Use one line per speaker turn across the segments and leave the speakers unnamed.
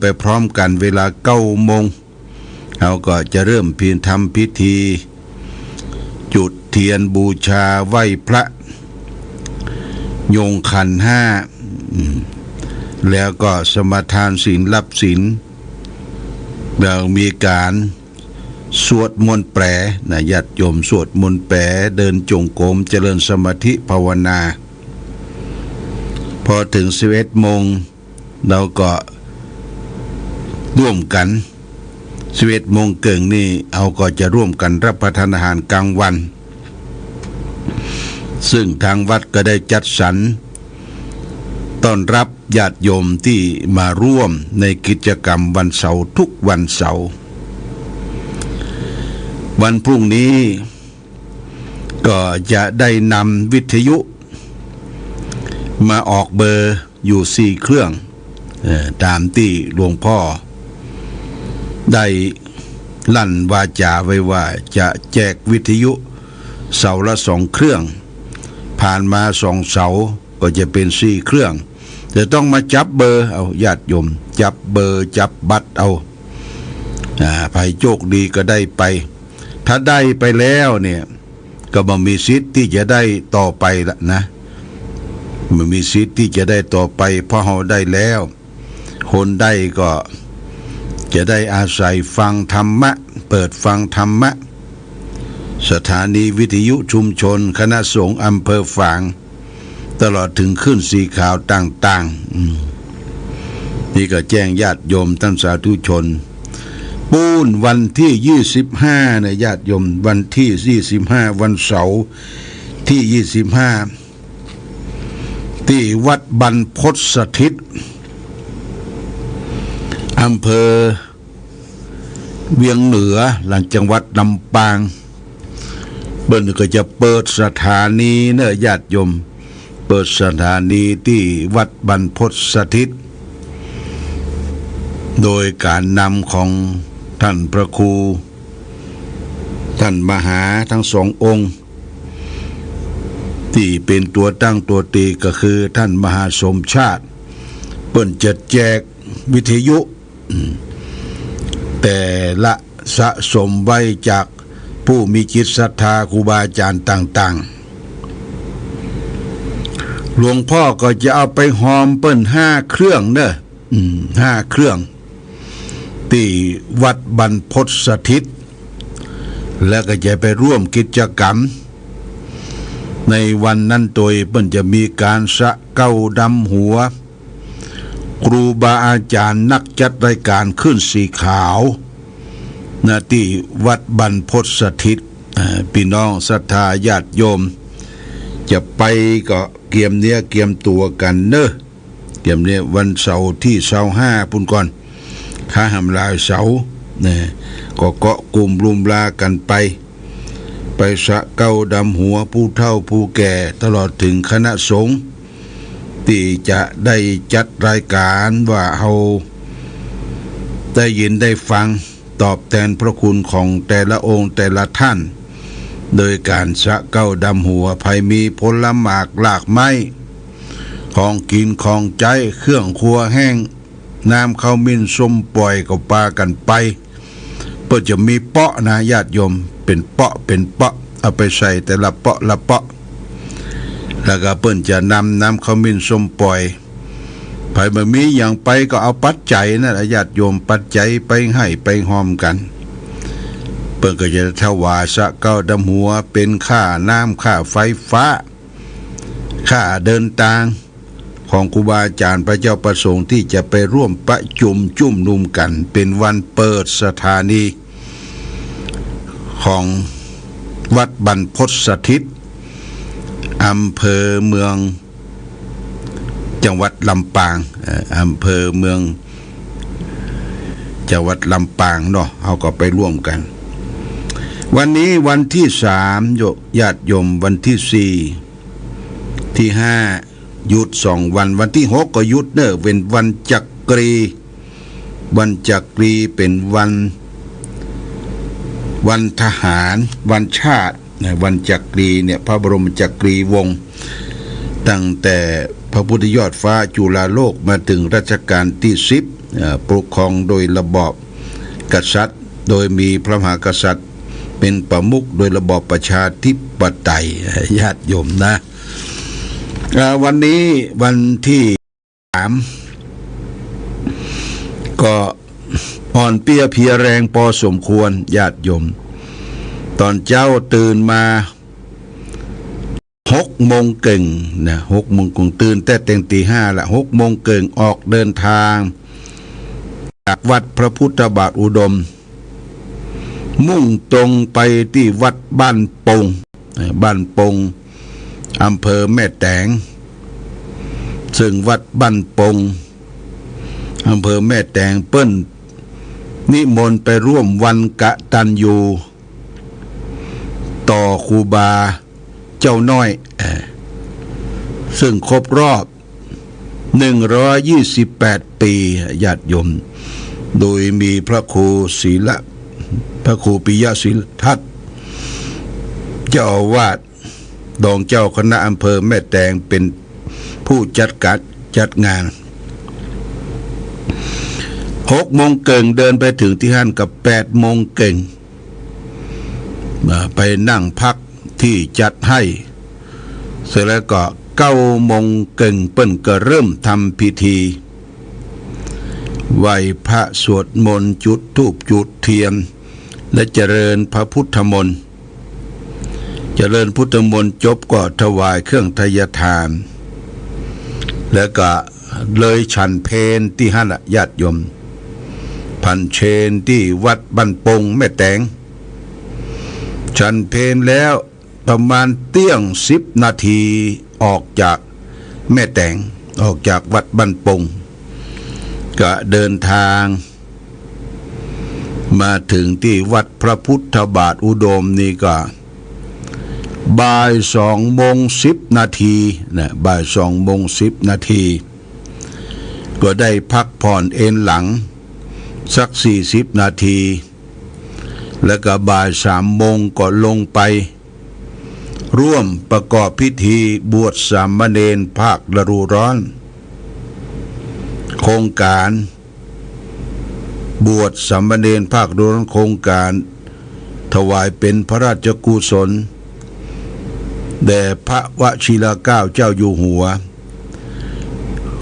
ไปพร้อมกันเวลา9 โมงเราก็จะเริ่มเพียรทำพิธีจุดเทียนบูชาไหว้พระโยงขันธ์ 5แล้วก็สมาทานศีลรับศีลแล้วมีการสวดมนต์แปลนะญาติโยมสวดมนต์แปลเดินจงกรมเจริญสมาธิภาวนาพอถึง11 โมงเราก็ร่วมกัน11 โมงเกิงนี่เอาก็จะร่วมกันรับประทานอาหารกลางวันซึ่งทางวัดก็ได้จัดสรรต้อนรับญาติโยมที่มาร่วมในกิจกรรมวันเสาร์ทุกวันเสาร์วันพรุ่งนี้ก็จะได้นำวิทยุมาออกเบอร์อยู่4 เครื่องตามที่หลวงพ่อได้ลั่นวาจาไว้ว่าจะแจกวิทยุเสาละ2 เครื่องผ่านมา2 เสาก็จะเป็น4 เครื่องจะต้องมาจับเบอร์เอาญาติโยมจับเบอร์จับบัตรเอาใครโชคดีก็ได้ไปถ้าได้ไปแล้วเนี่ยก็บ่มีสิทธิ์ที่จะได้ต่อไปละนะมันมีสิทธิ์ที่จะได้ต่อไปเพราะเราได้แล้วคนได้ก็จะได้อาศัยฟังธรรมะเปิดฟังธรรมะสถานีวิทยุชุมชนคณะสงฆ์อำเภอฝางตลอดถึงขึ้นสีขาวต่างๆนี่ก็แจ้งญาติโยมท่านสาธุชนปูนวันที่25นะญาติโยมวันที่25วันเสาร์ที่25ที่วัดบรรพตสถิตอำเภอเวียงเหนือหลังจังหวัดลำปางเบิ้ลก็จะเปิดสถานีเนอะญาติโยมเปิดสถานีที่วัดบรรพตสถิตโดยการนำของท่านพระครูท่านมหาทั้ง2 องค์ที่เป็นตัวตั้งตัวตีก็คือท่านมหาสมชาติเปิ้นจะแจกวิทยุแต่ละสะสมไว้จากผู้มีจิตศรัทธาครูบาอาจารย์ต่างๆหลวงพ่อก็จะเอาไปหอมเปิ้น5 เครื่องเนอะ5 เครื่องที่วัดบรรพตสถิตแล้วก็จะไปร่วมกิจกรรมในวันนั้นโดยเปิ้นจะมีการสะเก้าดำหัวครูบาอาจารย์นักจัดรายการขึ้นสีขาวณที่วัดบรรพตสถิตพี่น้องศรัทธาญาติโยมจะไปก็เกียมเนื้อเกียมตัวกันเนอะเกียมเนื้อวันเสาร์ที่25พุ่นก่อนข้าหำลายเสาเนี่ยก็เกาะกลุ่มรุมลากันไปสะเก้าดำหัวผู้เฒ่าผู้แก่ตลอดถึงคณะสงฆ์ที่จะได้จัดรายการว่าเราได้ยินได้ฟังตอบแทนพระคุณของแต่ละองค์แต่ละท่านโดยการสะเก้าดำหัวภัยมีผลหมากหลากไม้ของกินของใจเครื่องครัวแห้งน้ำข้าวมิ้นส้มปล่อยก็ปากันไปเพื่อจะมีเปาะนะญาติโยมเป็นเปาะเอาไปใส่แต่ละเปาะละเปาะแล้วก็เปิ้นจะนำน้ำข้าวมิ้นส้มปล่อยไผบ่มีอย่างไปก็เอาปัจจัยนั่นญาติโยมปัจจัยไปให้ไปหอมกันเปิ้นก็จะถวายสะเก้าดำหัวเป็นค่าน้ำค่าไฟฟ้าค่าเดินทางของครูบาอาจารย์พระเจ้าประสงค์ที่จะไปร่วมประชุมจุ่มนุมกันเป็นวันเปิดสถานีของวัดบรรพตสถิตอำเภอเมืองจังหวัดลำปางอำเภอเมืองจังหวัดลำปางเนาะเขาก็ไปร่วมกันวันนี้วันที่3ญาติโยมวันที่4ที่5หยุด2 วันวันที่6ก็หยุดเนอะเป็นวันจักรีวันจักรีเป็นวันทหารวันชาติวันจักรีเนี่ยพระบรมจักรีวงศ์ตั้งแต่พระพุทธยอดฟ้าจุฬาโลกมาถึงรัชกาลที่10 ปกครองโดยระบอบกษัตริย์โดยมีพระมหากษัตริย์เป็นประมุขโดยระบอบประชาธิปไตยญาติโยมนะวันนี้วันที่3ก็อ่อนเปียเพลียแรงพอสมควรญาติโยมตอนเจ้าตื่นมา6 โมงเก่งนะ6 โมงคงตื่นแต่เต็งตี 5ละ6 โมงเก่งออกเดินทางจากวัดพระพุทธบาทอุดมมุ่งตรงไปที่วัดบ้านปงอำเภอแม่แตงซึ่งวัดบ้านปงอำเภอแม่แตงเปิ้นนิมนต์ไปร่วมวันกตัญญูต่อครูบาเจ้าน้อยซึ่งครบรอบ128 ปีญาติโยมโดยมีพระครูปิยศิลทัศน์เจ้าอาวาสรองเจ้าคณะอำเภอแม่แตงเป็นผู้จัดงาน6 โมงเก่งเดินไปถึงที่ห้านกับ8 โมงเก่งไปนั่งพักที่จัดให้เสร็จแล้วก็9 โมงเก่งเปิ้นก็เริ่มทำพิธีไหว้พระสวดมนต์จุดธูปจุดเทียนและเจริญพระพุทธมนต์จบก็ถวายเครื่องทายทานแล้วก็เลยฉันเพลที่ห้านญาติโยมพันเชนที่วัดบ้านปงแม่แตงฉันเพลแล้วประมาณเที่ยง10 นาทีออกจากแม่แตงออกจากวัดบ้านปงก็เดินทางมาถึงที่วัดพระพุทธบาทอุดมนี่ก็บ่าย2 โมง 10 นาทีนะบ่าย2 โมง 10 นาทีก็ได้พักผ่อนเอนหลังสัก40 นาทีแล้วก็บ่าย3 โมงก็ลงไปร่วมประกอบพิธีบวชสามเณรภาคฤดูร้อนโครงการบวชสามเณรภาคฤดูร้อนโครงการถวายเป็นพระราชกุศลแด่พระวชิรเกล้าเจ้าอยู่หัว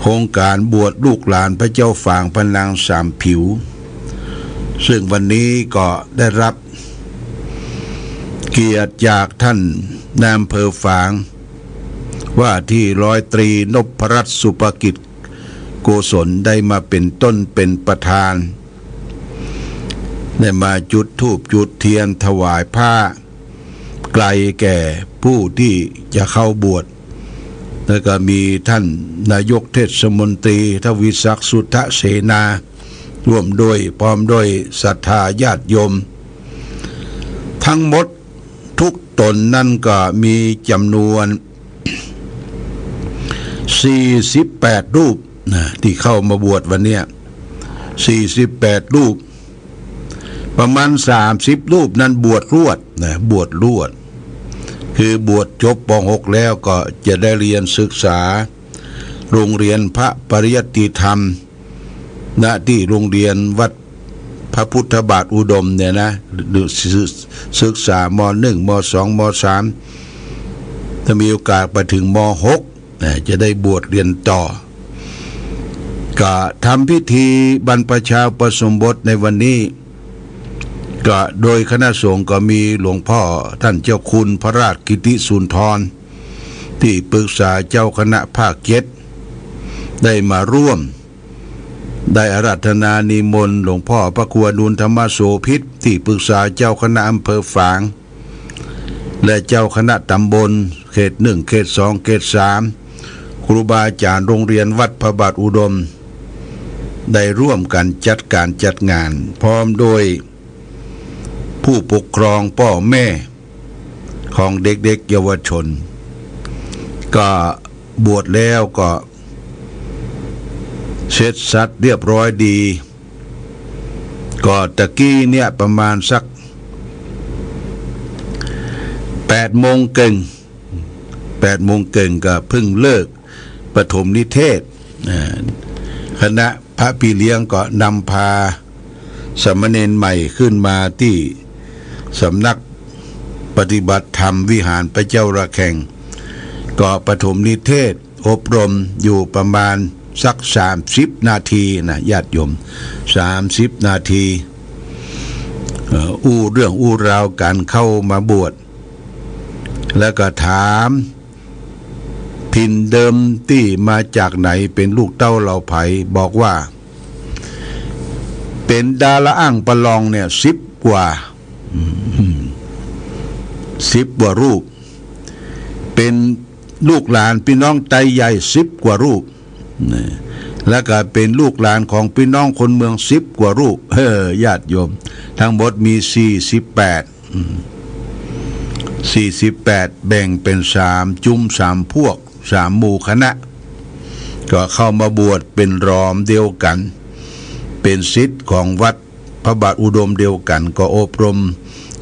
โครงการบวชลูกหลานพระเจ้าฝางพระนางสามผิวซึ่งวันนี้ก็ได้รับเกียรติจากท่านนายอำเภอฝางว่าที่ร้อยตรีนพรัตน์สุภกิจโกศลได้มาเป็นต้นเป็นประธานได้มาจุดธูปจุดเทียนถวายผ้าไกลแก่ผู้ที่จะเข้าบวชแล้วก็มีท่านนายกเทศมนตรีทวีศักดิ์สุทธเสนาร่วมด้วยพร้อมด้วยศรัทธาญาติโยมทั้งหมดทุกตนนั่นก็มีจำนวน48 รูปนะที่เข้ามาบวชวันนี้48 รูปประมาณ30 รูปนั้นบวชรวดนะบวชรวดคือบวชจบป.6 แล้วก็จะได้เรียนศึกษาโรงเรียนพระปริยัติธรรมณที่โรงเรียนวัดพระพุทธบาทอุดมเนี่ยนะศึกษาม.1 ม.2 ม.3 ถ้ามีโอกาสไปถึงม.6 จะได้บวชเรียนต่อก็ทำพิธีบรรพชาอุปสมบทในวันนี้ก็โดยคณะสงฆ์ก็มีหลวงพ่อท่านเจ้าคุณพระราชกิติสุนทรที่ปรึกษาเจ้าคณะภาค7ได้มาร่วมได้อาราธนานิมนต์หลวงพ่อพระครูอดุลธรรมโสภิตที่ปรึกษาเจ้าคณะอำเภอฝางและเจ้าคณะตำบลเขต 1 เขต 2 เขต 3ครูบาอาจารย์โรงเรียนวัดพระบาทอุดมได้ร่วมกันจัดงานพร้อมโดยผู้ปกครองพ่อแม่ของเด็กๆเยาวชนก็บวชแล้วก็เสร็จสัตว์เรียบร้อยดีก็ตะกี้เนี่ยประมาณสัก8 โมงเก่งก็เพิ่งเลิกปฐมนิเทศคณะ พระพี่เลี้ยงก็นำพาสามเณรใหม่ขึ้นมาที่สำนักปฏิบัติธรรมวิหารพระเจ้าระแฆงก็ปฐมนิเทศอบรมอยู่ประมาณสัก30 นาทีนะญาติโยม30 นาทีอู้เรื่องอู้ราวการเข้ามาบวชแล้วก็ถามถิ่นเดิมที่มาจากไหนเป็นลูกเต้าเหล่าไผ่บอกว่าเป็นดาละอ่างประลองเนี่ย10 กว่ารูปเป็นลูกหลานพี่น้องไตใหญ่10 กว่ารูปแล้วก็เป็นลูกหลานของพี่น้องคนเมือง10 กว่ารูปญาติโยมทั้งหมดมี48แบ่งเป็น3จุ้ม3พวก3หมู่คณะก็เข้ามาบวชเป็นรอมเดียวกันเป็นศิษย์ของวัดพระบาทอุดมเดียวกันก็อบรม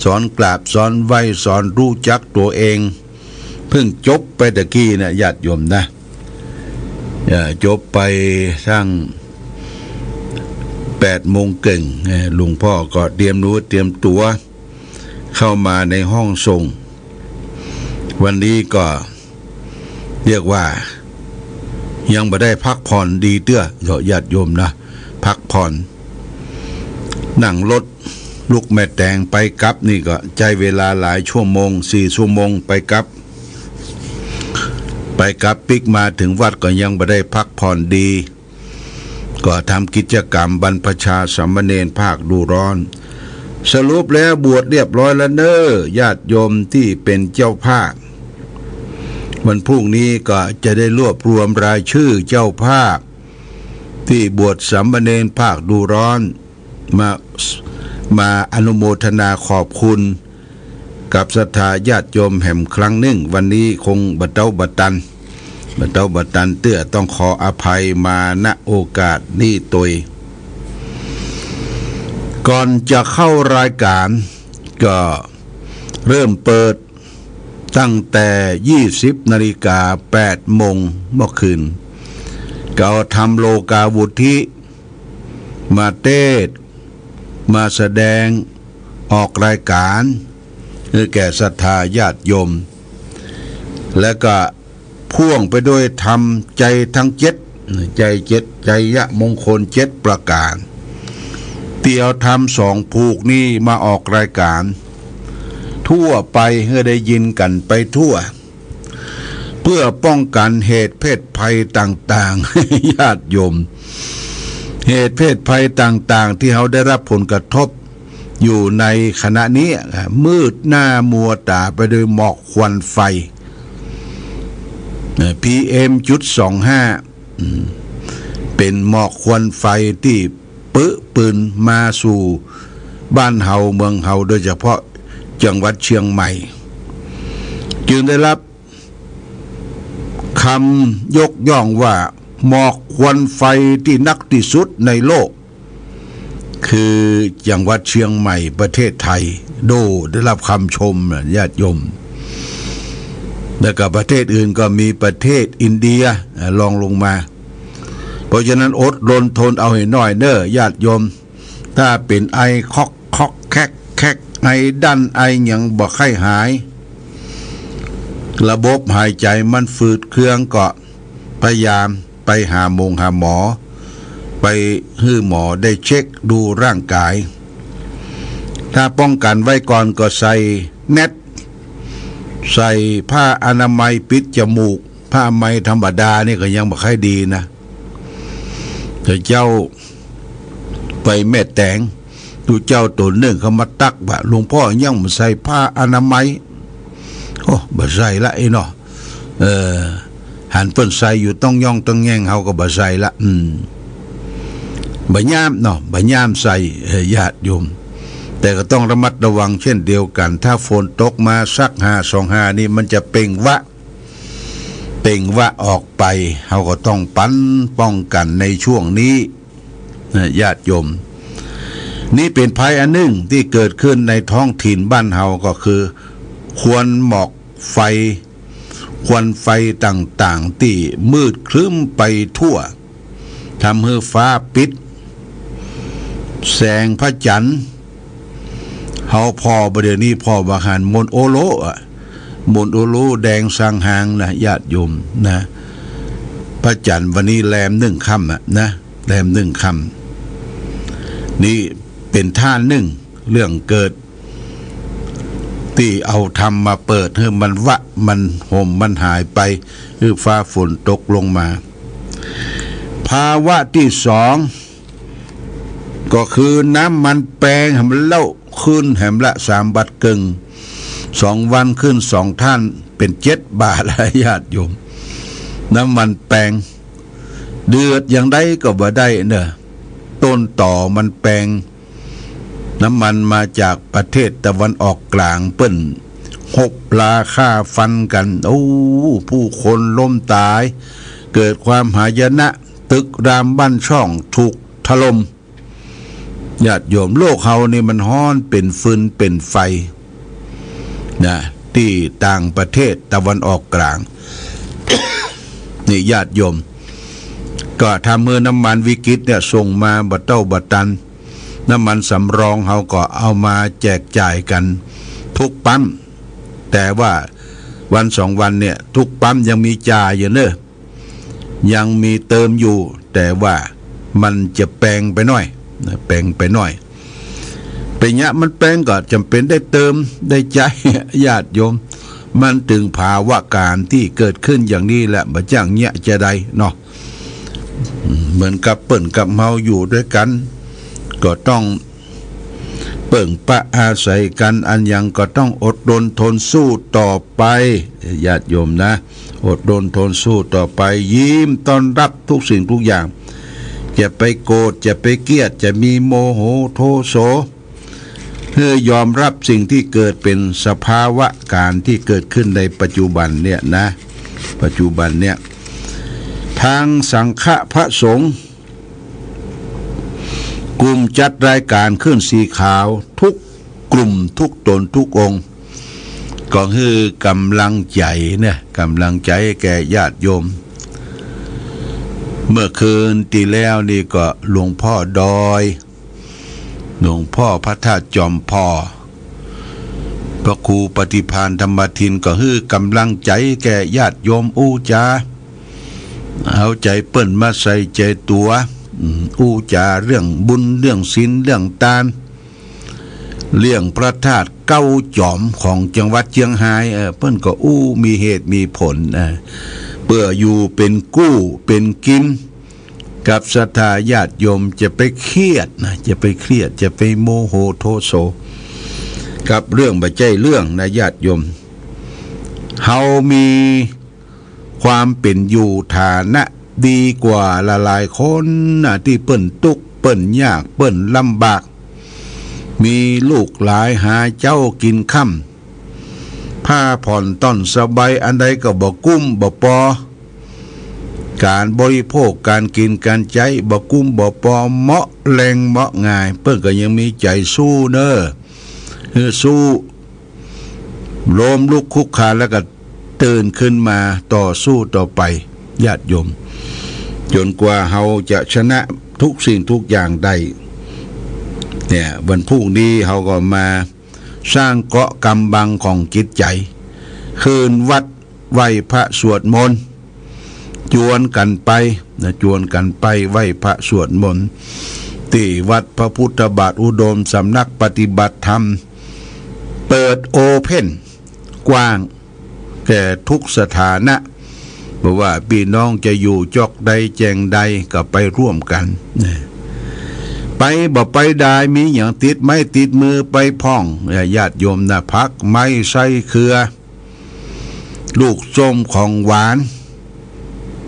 สอนกราบสอนไหว้สอนรู้จักตัวเองเพิ่งจบไปตะกี้นะญาติโยมนะจบไปทั้ง8 โมงเก่งหลวงพ่อก็เตรียมรู้เตรียมตัวเข้ามาในห้องส่งวันนี้ก็เรียกว่ายังไม่ได้พักผ่อนดีเตื้อญาติโยมนะพักผ่อนนั่งรถลูกแม่แตงไปกลับนี่ก็ใช้เวลาหลายชั่วโมง4 ชั่วโมงไปกลับปิกมาถึงวัดก็ยังไม่ได้พักผ่อนดีก็ทำกิจกรรมบรรพชาสามเณรภาคฤดูร้อนสรุปแล้วบวชเรียบร้อยแล้วเน้อญาติโยมที่เป็นเจ้าภาควันพรุ่งนี้ก็จะได้รวบรวมรายชื่อเจ้าภาคที่บวชสามเณรภาคฤดูร้อนมาอนุโมทนาขอบคุณกับศรัทธาญาติโยมแห่งครั้งหนึ่งวันนี้คงบัดเต้าบัดตันเตื้อต้องขออภัยมาณโอกาสนี้ตยก่อนจะเข้ารายการก็เริ่มเปิดตั้งแต่20 นาฬิกา8 โมงเมื่อคืนก็ทำโลกาวุธิมาเทศมาแสดงออกรายการแก่ศรัทธาญาติโยมและก็พ่วงไปด้วยทำใจทั้งใจยะมงคล7 ประการเตี่ยวทำ2 ผูกนี้มาออกรายการทั่วไปให้ได้ยินกันไปทั่วเพื่อป้องกันเหตุเพศภัยต่างๆ ญาติโยมเหตุเพศภัยต่างๆที่เขาได้รับผลกระทบอยู่ในขณะนี้มืดหน้ามัวตาไปด้วยหมอกควันไฟ PM.25 เป็นหมอกควันไฟที่ปืนมาสู่บ้านเฮาเมืองเฮาโดยเฉพาะจังหวัดเชียงใหม่จึงได้รับคำยกย่องว่าหมอกควันไฟที่นักที่สุดในโลกคือจังหวัดเชียงใหม่ประเทศไทยได้รับคำชมญาติโยมแล้วก็ประเทศอื่นก็มีประเทศอินเดียลองลงมาเพราะฉะนั้นอดรนทนเอาให้น้อยเน้อญาติโยมถ้าเป็นไอคอกแคกไอดันไออย่างบ่ไข้หายระบบหายใจมันฝืดเครื่องก็พยายามไปหาหมอไปให้หมอได้เช็คดูร่างกายถ้าป้องกันไว้ก่อนก็ใส่เน็ตใส่ผ้าอนามัยปิดจมูกผ้าอนามัยธรรมดานี่ก็ยังบ่ค่อยดีนะแต่เจ้าไปแม่แตงดูเจ้าตัวหนึ่งเขามาตักว่าหลวงพ่อยังมาใส่ผ้าอนามัยโอ้บ่ใส่ละไอ้เนาะหันเปิ้นใส่อยู่ต้องย่องต้องแง่งเฮาก็บ่ใส่ละบ่ยามเนาะบ่ยามใส่ญาติโยมแต่ก็ต้องระมัดระวังเช่นเดียวกันถ้าฝนตกมาสัก5-25นี่มันจะเป่งวะออกไปเฮาก็ต้องป้องกันในช่วงนี้ญาติโยมนี่เป็นภัยอันหนึ่งที่เกิดขึ้นในท้องถิ่นบ้านเฮาก็คือควันหมอกไฟควันไฟต่างๆที่มืดครึ้มไปทั่ว ทำให้ฟ้าปิดแสงพระจันทร์เฮาพอประเดี๋ยวนี้พอบาหารมนโอโลมนโอโลแดงสังหางนะญาติโยมนะพระจันทร์วันนี้แรม1 ค่ำนะแรม1 ค่ำนี่เป็นท่าเรื่องเกิดที่เอาธรรมมาเปิดให้มันวะมันห่มมันหายไปคือฟ้าฝนตกลงมาภาวะที่2ก็คือน้ำมันแปลงให้มันเล่าขึ้นแหมละ3 บาทกึ่ง2 วันขึ้น2 ท่านเป็น7 บาทญาติโยมน้ำมันแปลงเดือดอย่างใดก็บ่ได้เนอะต้นต่อมันแปลงน้ำมันมาจากประเทศตะวันออกกลางเปิ้น6 ราคาฟันกันผู้คนล้มตายเกิดความหายนะตึกรามบ้านช่องถูกถล่มญาติโยมโลกเฮานี่มันฮ้อนเป็นฟืนเป็นไฟนะที่ต่างประเทศตะวันออกกลาง นี่ญาติโยมก็ทำเมื่อน้ำมันวิกฤตเนี่ยส่งมาบัดเต้าบัดตันน้ำมันสำรองเฮาก็เอามาแจกจ่ายกันทุกปั๊มแต่ว่าวัน2 วันเนี่ยทุกปั๊มยังมีจ่ายอยู่เนอะยังมีเติมอยู่แต่ว่ามันจะแปลงไปหน่อยแปลงไปหน่อยเป็นเงี้ยมันแปลงก็จำเป็นได้เติมได้ใจญาติโยมมันถึงภาวะการที่เกิดขึ้นอย่างนี้แหละบ่จังเงี้ยจะได้เนาะเหมือนกับเปิ้นกับเฮาอยู่ด้วยกันก็ต้องเปิ่งปะอาศัยกันอันยังก็ต้องอดทนทนสู้ต่อไปญาติโยมนะอดทนทนสู้ต่อไปยิ้มต้อนรับทุกสิ่งทุกอย่างจะไปโกรธจะไปเกลียดจะมีโมโหโทโสเพื่อยอมรับสิ่งที่เกิดเป็นสภาวะการที่เกิดขึ้นในปัจจุบันเนี่ยนะปัจจุบันเนี่ยทางสังฆพระสงฆ์กลุ่มจัดรายการขึ้นสีขาวทุกกลุ่มทุกตนทุกองค์ก็คือกำลังใจเนี่ยกำลังใจแก่ญาติโยมเมื่อคืนที่แล้วนี่ก็หลวงพ่อดอยหลวงพ่อพระธาตุจอมพ่อพระครูปฏิภาณธรรมทินก็คือกำลังใจแก่ญาติโยมจาเอาใจเปิ้นมาใส่ใจตัวจาเรื่องบุญเรื่องศีลเรื่องทานเรื่องพระธาตุเก้าจอมของจังหวัดเชียงรายเปิ้นก็มีเหตุมีผลเพื่ออยู่เป็นกู้เป็นกินกับศรัทธาญาติโยมจะไปเครียดนะจะไปเครียดจะไปโมโหโทโสกับเรื่องบ่ใจเรื่องนะญาติโยมเฮามีความเป็นอยู่ฐานะดีกว่าหลายๆคนนะที่เปิ้นทุกข์เปิ้นยากเปิ้นลำบากมีลูกหลายหาเจ้ากินค่ำผ้าผ่อนต้นสบายอันใดก็บ่กุ้มบ่ปอการบริโภคการกินการใช้บ่กุ้มบ่ปอเหมาะแรงเหมาะง่ายเปิ้นก็ยังมีใจสู้เน้อคือสู้ล้มลุกคุกคานแล้วก็ตื่นขึ้นมาต่อสู้ต่อไปญาติโยมจนกว่าเฮาจะชนะทุกสิ่งทุกอย่างได้เนี่ยวันพรุ่งนี้เฮาก็มาสร้างเกาะกำบังของจิตใจคืนวัดไหว้พระสวดมนต์จวนกันไปนะจวนกันไปไหว้พระสวดมนต์ที่วัดพระพุทธบาทอุดมสำนักปฏิบัติธรรมเปิดโอเพ่นกว้างแก่ทุกสถานะบอกว่าพี่น้องจะอยู่จอกใดแจงใดก็ไปร่วมกันไปบ่ไปได้มีอย่างติดไม่ติดมือไปพ่องญาติโยมนะพักไม่ใส่เครือลูกส้มของหวาน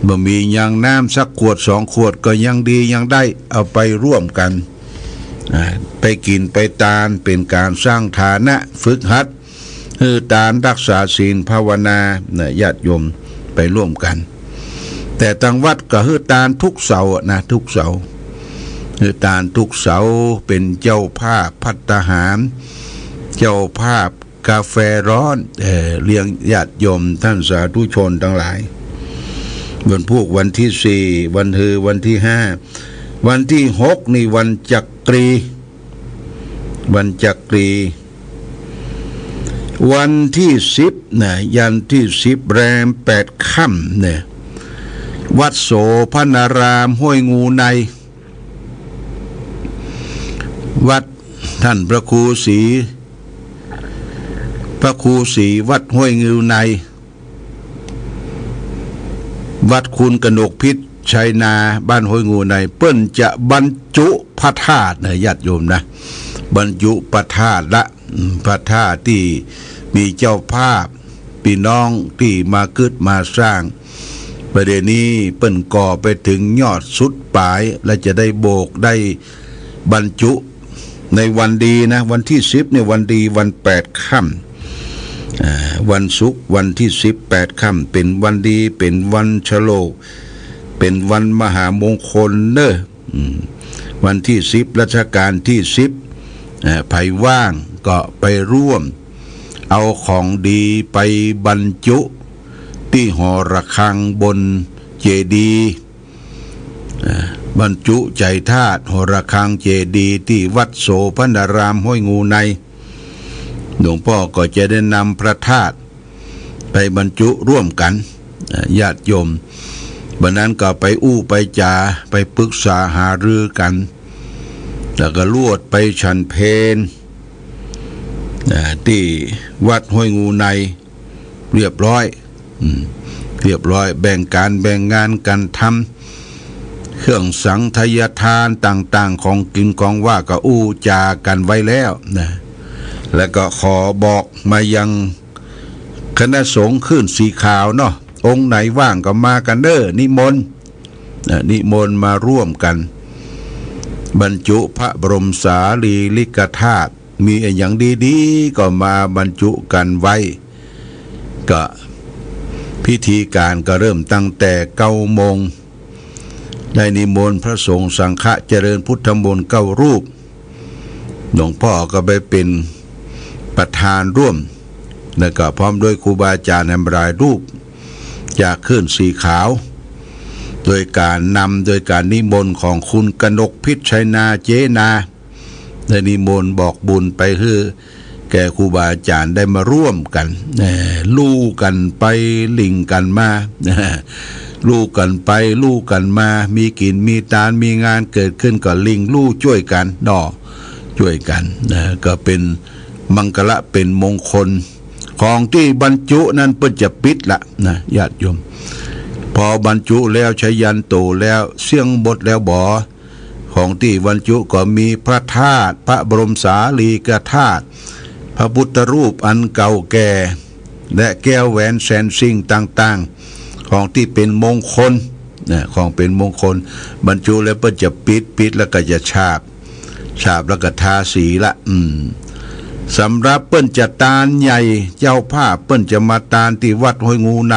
บ่มีอย่างน้ำสักขวด2 ขวดก็ยังดียังได้เอาไปร่วมกันไปกินไปทานเป็นการสร้างฐานะฝึกหัดทานรักษาศีลภาวนาญาติโยมไปร่วมกันแต่ทางวัดก็ทานทุกเสาร์นะทุกเสาร์ทานทุกเสาร์เป็นเจ้าภาพภัตตาหารเจ้าภาพกาแฟร้อนเลี้ยงญาติโยมท่านสาธุชนทั้งหลาย วันพุธวันที่สี่วันฮือวันที่ห้าวันที่หกนี่วันจักรีวันจักรีวันที่สิบนะยันที่สิบแรม8 ค่ำเนี่ยวัดโสภณารามห้วยงูในวัดท่านพระครูศรีวัดห้วยงูในวัดคุณกนกพิษชัยนาบ้านห้วยงูในเปิ้นจะบรรจุพระธาตุนะญาติโยมนะบรรจุพระธาตุละพระธาตุที่มีเจ้าภาพพี่น้องที่มาเกิดมาสร้างประเดี๋ยวนี้เปิ้นก่อไปถึงยอดสุดปลายและจะได้โบกได้บรรจุในวันดีนะวันที่10เนี่ยวันดีวัน8 ค่ำวันศุกร์วันที่18 ค่ำเป็นวันดีเป็นวันฉลองเป็นวันมหามงคลเนอะวันที่10รัชกาลที่10ไผว่างก็ไปร่วมเอาของดีไปบรรจุที่หอระฆังบนเจดีย์บรรจุใจธาตุหอระฆังเจดีย์ที่วัดโสภณารามห้วยงูในหลวงพ่อก็จะได้นำพระธาตุไปบรรจุร่วมกันญาติโยมวันนั้นก็ไปอู้ไปจาไปปรึกษาหารือกันแล้วก็ลวดไปฉันเพลที่วัดห้วยงูในเรียบร้อยแบ่งการแบ่งงานกันทำเครื่องสังทายทานต่างๆของกินของว่าก็อู้จากันไว้แล้วนะแล้วก็ขอบอกมายังคณะสงฆ์ขึ้นสีขาวเนาะองค์ไหนว่างก็มากันเด้อนิมนต์มาร่วมกันบรรจุพระบรมสารีริกธาตุมีอย่างดีๆก็มาบรรจุกันไว้ก็พิธีการก็เริ่มตั้งแต่9 โมงได้นิมนต์พระสงฆ์สังฆะเจริญพุทธมนต์9 รูปหลวงพ่อก็ไปเป็นประธานร่วมแล้วก็พร้อมด้วยครูบาอาจารย์หลายรูปจากขึ้นสีขาวโดยการนิมนต์ของคุณกนกพิษชัยนาเจนาได้นิมนต์บอกบุญไปให้แก่ครูบาอาจารย์ได้มาร่วมกันลู่กันไปลิงกันมาลู่กันไปลู่กันมามีกินมีตานมีงานเกิดขึ้นก็ลิงลู่ช่วยกันช่วยกันก็เป็นมังคละเป็นมงคลของที่บรรจุนั้นเปิ้นจะปิดละนะญาติโยมพอบรรจุแล้วใช้ยันโตแล้วเสียงบทแล้วบ่ของที่บรรจุก็มีพระธาตุพระบรมสารีริกธาตุพระพุทธรูปอันเก่าแก่และแก้วแหวนแสนสิ่งต่างๆของที่เป็นมงคลของเป็นมงคลบรรจุแล้วเปิ้นจะปิดแล้วก็จะฉาบแล้วก็ทาสีละสำหรับเปิ้นจะตานใหญ่เจ้าภาพเปิ้นจะมาตานที่วัดห้วยงูใน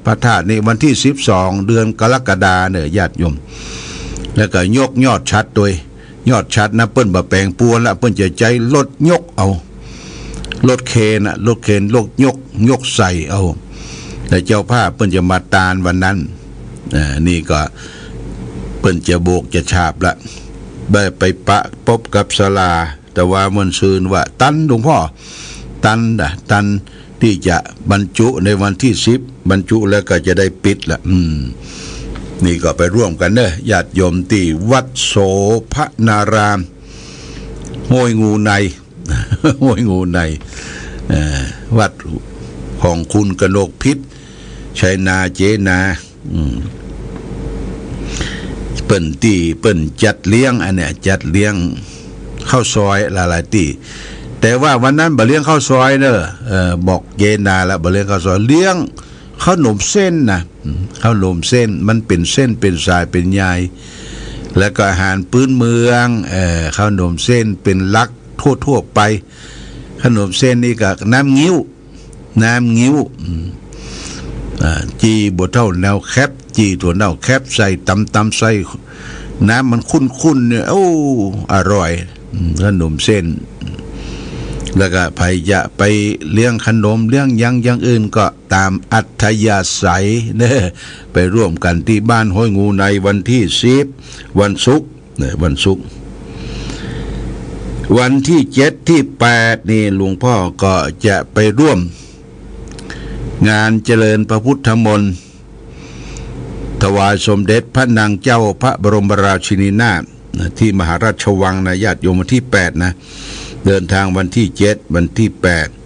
พระธาตุในวันที่12 เดือนกรกฎาคมเนี่ยญาติโยมแล้วก็ยกยอดชัดโดยยอดชัดนะเปิ้นบ่แปลงปวนละเปิ้นจะใจลดยกเอารถเคนยกใส่เอาแต่เจ้าภาพเปิ้นจะมาตานวันนั้นนี่ก็เปิ้นจะโบกจะฉาบละไปปะพบกับศาลาแต่ว่ามันซื่นว่าตันหลวงพ่อตันที่จะบรรจุในวันที่10บรรจุแล้วก็จะได้ปิดละนี่ก็ไปร่วมกันเด้อญาติโยมที่วัดโสภณารามห้วยงูในวัดของคุณกนกพิษชัยนาเจนาเปิ้นจัดเลี้ยงอันเนี้ยจัดเลี้ยงข้าวซอยหลายๆที่แต่ว่าวันนั้นบ่เลี้ยงข้าวซอยเนอะบอกเจนาแล้วบ่เลี้ยงข้าวซอยเลี้ยงข้าวหนมเส้นนะข้าวหนมเส้นมันเป็นเส้นเป็นสายเป็นใยแล้วก็อาหารพื้นเมืองข้าวหนมเส้นเป็นลักทั่วไปขนมเส้นนี่ก็น้ำงิ้วจีบเท่าแนวแคบจีตัวแนวแคบใส่ตำใส่น้ำมันคุ้นเนี่ยโอ้อร่อยขนมเส้น แล้วก็ใครจะไปเลี้ยงขนมเลี้ยงอย่างอื่นก็ตามอัธยาศัยเด้อไปร่วมกันที่บ้านห้วยงูในวันที่10วันศุกร์เนี่ยวันศุกร์วันที่7ที่8นี่หลวงพ่อก็จะไปร่วมงานเจริญพระพุทธมนต์ถวายสมเด็จพระนางเจ้าพระบรมราชินีนาถที่มหาราชวังนะญาติโยมวันที่8นะเดินทางวันที่7วันที่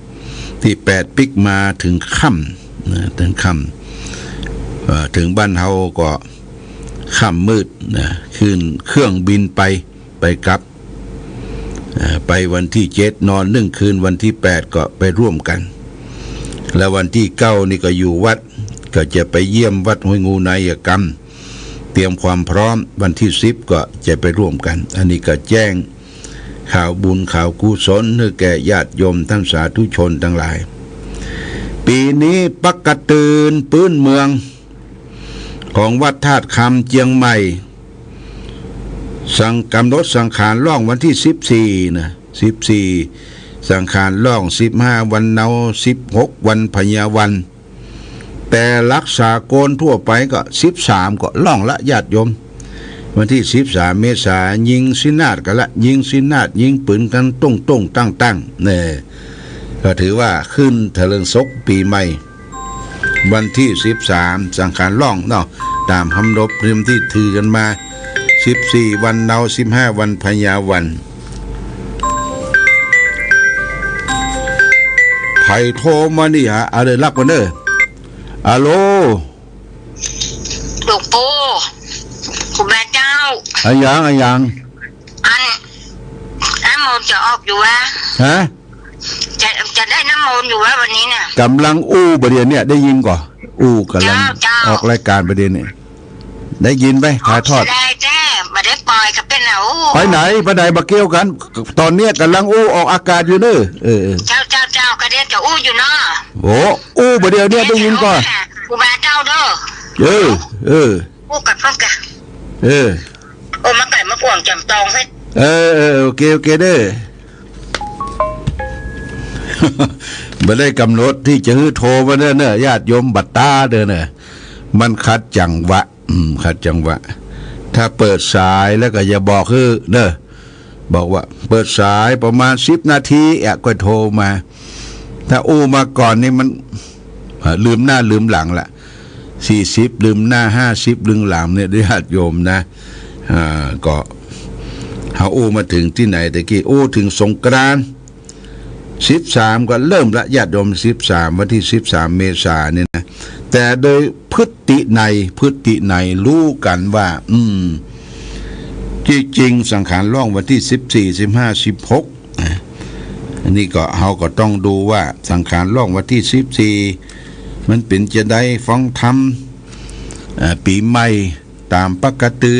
8ที่8ปิกมาถึงค่ำนะถึงค่ำถึงบ้านเฮาก็ค่ำมืดนะขึ้นเครื่องบินไปกลับไปวันที่7นอน1คืนวันที่8ก็ไปร่วมกันแล้ววันที่9นี่ก็อยู่วัดก็จะไปเยี่ยมวัดห้วยงูนายกรรมเตรียมความพร้อมวันที่10ก็จะไปร่วมกันอันนี้ก็แจ้งข่าวบุญข่าวกุศลให้แก่ญาติโยมท่านสาธุชนทั้งหลายปีนี้ปักกระตืนปื้นเมืองของวัดธาตุคำเจียงใหม่สั่งกำหนดสังขารล่องวันที่14นะ14สังขารล่อง15วันเนา16วันพญาวันแต่รักษาโกนทั่วไปก็13ก็ล่องละญาติโยมวันที่13เมษายนยิงสินาฏกันละยิงสินาฏยิงปืนกันต้งตั้งเนี่ยก็ถือว่าขึ้นเถลิงศกปีใหม่วันที่13สังขารล่องเนาะตามคำนบเรียมที่ถือกันมา14วันเนา15วันพญาวันไผ่โทรมานี่ฮะอะไรรักกันเด้อฮัลโหล
หลวงปู่คุณแม่เจ้า
อะไรอย่าง
อันน้ำมนต์จะออกอยู่วะ
ฮะ
จะได้น้ำมนต์อยู่วะวันนี้เนี่ย
กำลังประเดี๋ยวเนี่ยได้ยินก่อนกำลังออกรายการประเดี๋ยวนี้ได้ยินไหมถ่ายทอด
ได้แจ้มาได้ปล่อยกับเป็นเอา
ไปไหนมาเกี่ยวกันตอนเนี้ยกำลังออกอากาศอยู่เนอะ
เจ้ากระเดียจะอยู่เนาะ
โอ้ประเดี๋ยวเนี่ยได้ยินก่อน
กูแม่เจ้าเด้
อ
กับพ่อกันมาไก่มากวางจำตองให้
โอเคเด้อไม่ได้กำหนดที่จะโทรมาเนอะญาติโยมบัตตาเด้อเนอะมันขัดจังหวะถ้าเปิดสายแล้วก็อย่าบอกเนอะบอกว่าเปิดสายประมาณ10นาทีก็โทรมาถ้ามาก่อนนี่มันลืมหน้าลืมหลังละ40ลืมหน้า50ลืมหลังเนี่ยญาติโยมนะก็เขามาถึงที่ไหนตะกี้ถึงสงกรานต์13ก็เริ่มละญาติโยม13วันที่13เมษายนเนี่ยนะแต่โดยพฤติในรู้กันว่าจริงสังขารล่องวันที่14 15 16อันนี้ก็เฮาก็ต้องดูว่าสังขารล่องวันที่14มันเป็นจะได้ฟ้องธรรมปีใหม่ตามปกติ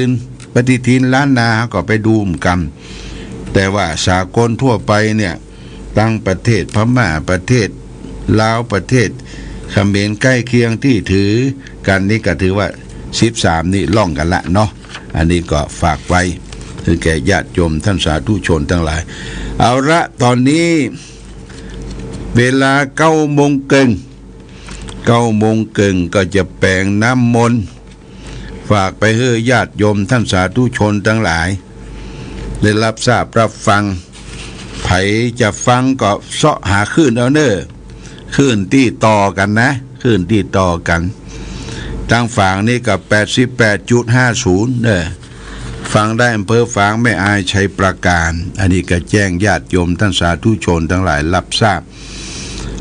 ปฏิทินล้านนาก็ไปดูกันแต่ว่าสากลทั่วไปเนี่ยตั้งประเทศพม่าประเทศลาวประเทศเขมรใกล้เคียงที่ถือกันนี่ก็ถือว่า13นี่ล่องกันละเนาะอันนี้ก็ฝากไว้ถึงแก่ญาติโยมท่านสาธุชนทั้งหลายเอาละตอนนี้เวลา9 โมงเกิงก็จะแปลงน้ำมนต์ฝากไปให้ญาติโยมท่านสาธุชนทั้งหลายได้รับทราบรับฟังไผจะฟังก็เสาะหาคลื่นเอาเนอะคลื่นที่ต่อกันนะคลื่นที่ต่อกันทางฝั่งนี้กับ 88.50 เนอะฟังได้อำเภอฝางแม่อายชัยประการอันนี้ก็แจ้งญาติโยมท่านสาธุชนทั้งหลายรับทราบ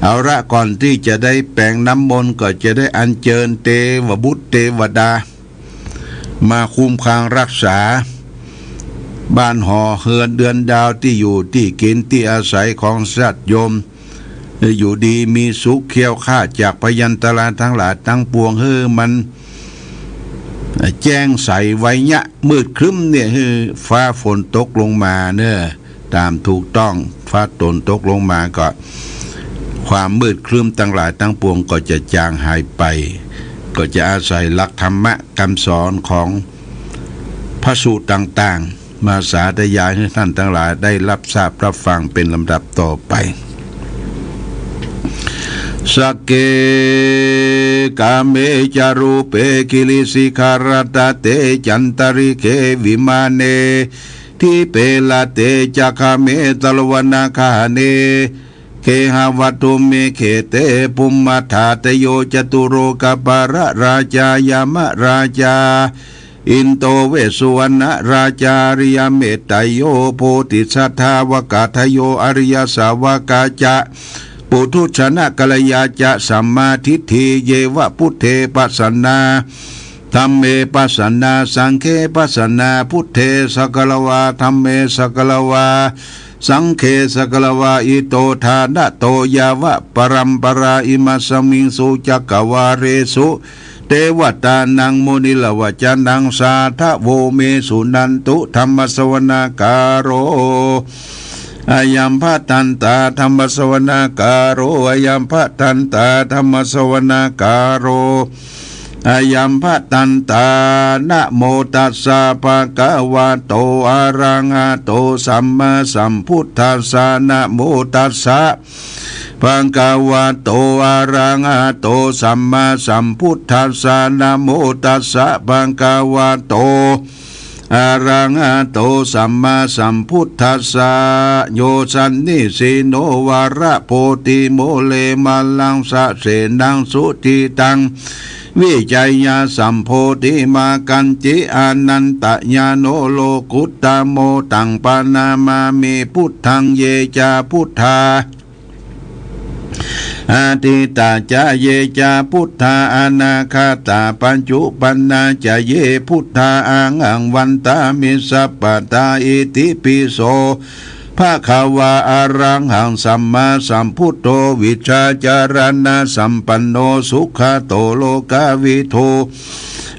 เอาละก่อนที่จะได้แปลงน้ำมนต์ก็จะได้อัญเชิญเทวบุตรเทวดามาคุ้มครองรักษาบ้านหอเฮือนเดือนดาวที่อยู่ที่กินที่อาศัยของสัตว์โยมอยู่ดีมีสุขเคี้ยวข้าจากพยันตรายทั้งหลายทั้งปวงมันแจ้งใสไว้ยะมืดครึ้มเนี่ยฟ้าฝนตกลงมาเนอะตามถูกต้องฟ้าฝนตกลงมาก็ความมืดครึ้มทั้งหลายทั้งปวงก็จะจางหายไปก็จะอาศัยหลักธรรมะคำสอนของพระสูตรต่างๆ มาสาธยายให้ท่านทั้งหลายได้รับทราบรับฟังเป็นลำดับต่อไปสักเกกาเมจารูเปกิลิสิคารตาเตจันตริเควิมาเนทิเปลาเตจักาเมตลวนาคาเนเคหาวัตุเมเขเตปุมมาธาตโยจตุโรกปาระราชายามราชาอินโตเวสุวรรณราชาริยเมตไตโยโพธิสัทธาวกาทโยอริยสาวกาจะปุถุชนะกัลยาจะสัมมาทิฏฐิเยวะพุทเทปัสสนาธัมเมปัสสนาสังฆเปัสสนาพุทเทสกลวาธัมเมสกลวาสังฆสกลวาอิโตทานะโตยาวะปรัมปราอิมัสสมิงสุจักวาเรสุเทวตานังมุนิลวจานังสาทะโวเมสุนันตุธรรมสวนาการโรอายัมภตันตาธรรมสวนาการโรอายัมภตันตาธรรมสวนาการโรอายัมภตันตานะโมตัสสะภะคะวะโตอะระหะโตสัมมาสัมพุทธัสสะนะโมตัสสะภะคะวะโตอะระหะโตสัมมาสัมพุทธัสสะนะโมตัสสะภะคะวะโตอะระหะโตสัมมาสัมพุทธัสสะโยสันนิสิโนวาระโพธิโมเลมัลลังสะเสนังสุติตังวิจัยยาสัมโพธิมากันจิอานันตญาโนโลกุตตโมตังปานามามิพุทธังเยจาพุทธาอาทิตาจาเยจาพุทธาอนาคาตาปัญจุปันนาจาเยพุทธาอังวันตามิสัปปตาอิติปิโสภะคะวะอะระหังสัมมาสัมพุทโธวิชาจารณะสัมปันโนสุขโตโลกวิโท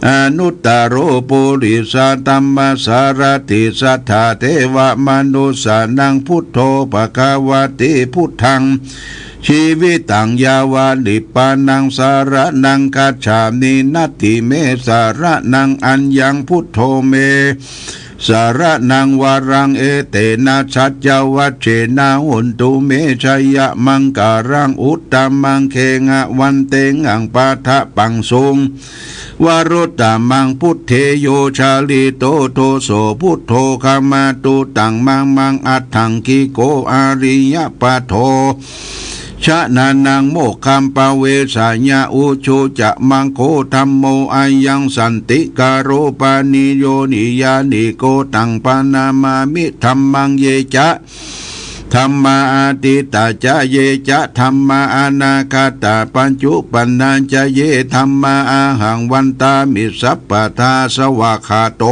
อนุตตโรปุริสธัมมาสารติสัทธาเทวมนุสานังพุทโธภะคะวะติพุทธังชีวิตังยาวานิปานังสารนังคัจฉามินัตติเมสารนังอัญญังพุทโธเมสารนังวารังเอเตนะชัจจวัชเชนะหุนตุเมชัยยะมังการังอุตตมังเคงะวันเตงังปาทะปังสุงวารุตตมังพุทเทโยชาลิโตโทโสพุทโธคามาตุตังมังอัตถังกิโกอาริยปะโทชะนานังโมคัมปะเวสาญาอุชุจะมังโคธัมโมอายังสันติการโรปานิโยนิยานิโกตังปานามามิธัมมังเยจะธัมมาอาติตาจเยจะธัมมาอนาคาตาปัญจุปันนาจเยธัมมาอาหังวันตามิสัปปทาสวะคาโต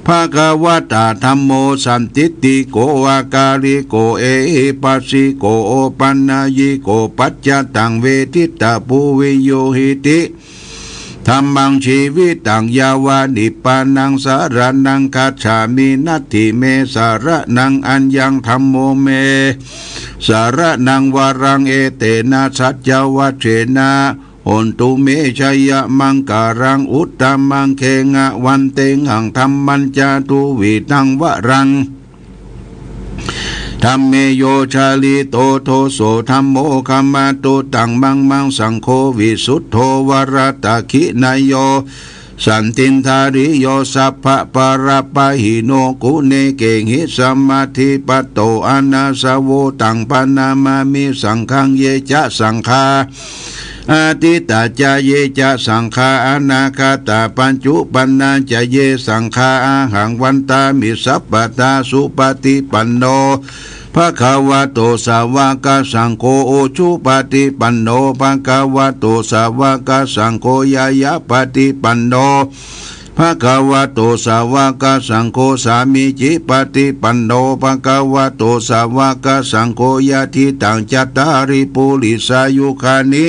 ภะคะวะตาธัมโมสันติติโกอาการิโกเอหิปัสสิโกโอปันนายิโกปัจจตังเวทิตาภูวิโยหิติธัมมังชีวิตังยาวานิปานังสารนังคัจฉามินัตถิเมสารนังอัญญังธัมโมเมสารนังวารังเอเตนะสัจจวัชเชนะโอนตุเมชัยยะมังการังอุตตมังเคงะวันเตงังธรรมันจาตุวิตังวรังธัมเมโยชาลิโตโทโสธัมโมคัมมาตุตังมังสังโฆวิสุทโธวรตะขินายโยสันตินทาริโยสัพพะปะระปะหิโนกุเนเกหิสมาธิปโตอนาสโวตังปานามามิสังฆังเยจะสังฆาอาทิตาจเยจะสังฆาอนาคาตาปัญจุปันนาจเยสังฆาอาหังวันตามิสัพพตาสุปฏิปันโนภะคะวะโตสาวกสังโฆโอชุปฏิปันโนภะคะวะโตสาวกสังโฆยายะปฏิปันโนภะคะวะโตสาวกสังโฆสามิจิปฏิปันโนภะคะวะโตสาวกสังโฆยะทิตังจัตตาริปุริสายุคานิ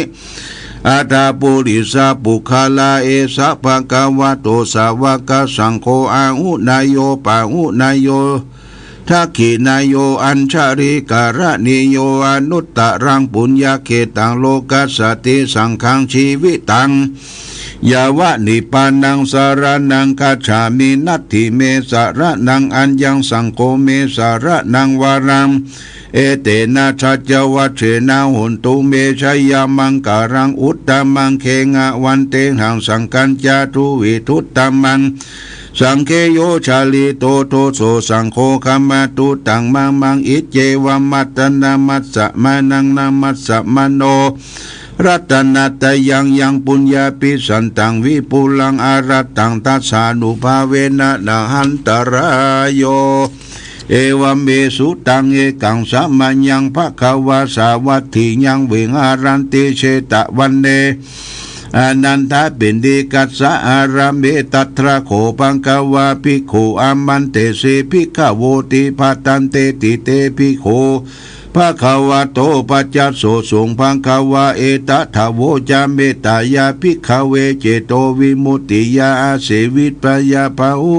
อาตาปุริสาปุคาลาเอสะภะคะวะโตสาวกสังโฆอาหุนายโยปะหุนายโยทักขินายโยอัญชาริการะนิโยอนุตตรังปุญญาเขตังโลกัสสติสังฆังชีวิตัง ยาวะนิปานังสารนังคาฉามินัตถิเมสารนังอัญญังสังโฆเมสารนังวารังเอเตนะชัจจวัชเชนะหุนตุเมชัยยามังการังอุตตมังเคงะวันเตหังสังกัญจาทุวิทุตตมังสังเคโยชาลิโตโตโสสังโฆคัมมาตุตังมังมังอิเจวมัตตนามัสสะมานังนามัสสะมโนรัตนาตยังยังปุญญาปิสันตังวิปุลังอารัตตังตัสสานุภาเวนะนาหันตรายโยเอวัมเมสุตังเอกังสัมมัญญังภควาสาวัตถิยังเวงอารันติเชตวันเนอนันทาปินดิกัสสะอารามิตัตระโขปังกวาภิกขุอามันเตเสภิกขโวติภาตันเตติเตภิกขุภะคะวะโตปัจจัสโสสุงพังคะวะเอตทะโวจาเมตตายาภิกขเวเจโตวิมุตติยาอาเสวิตปยาภาหุ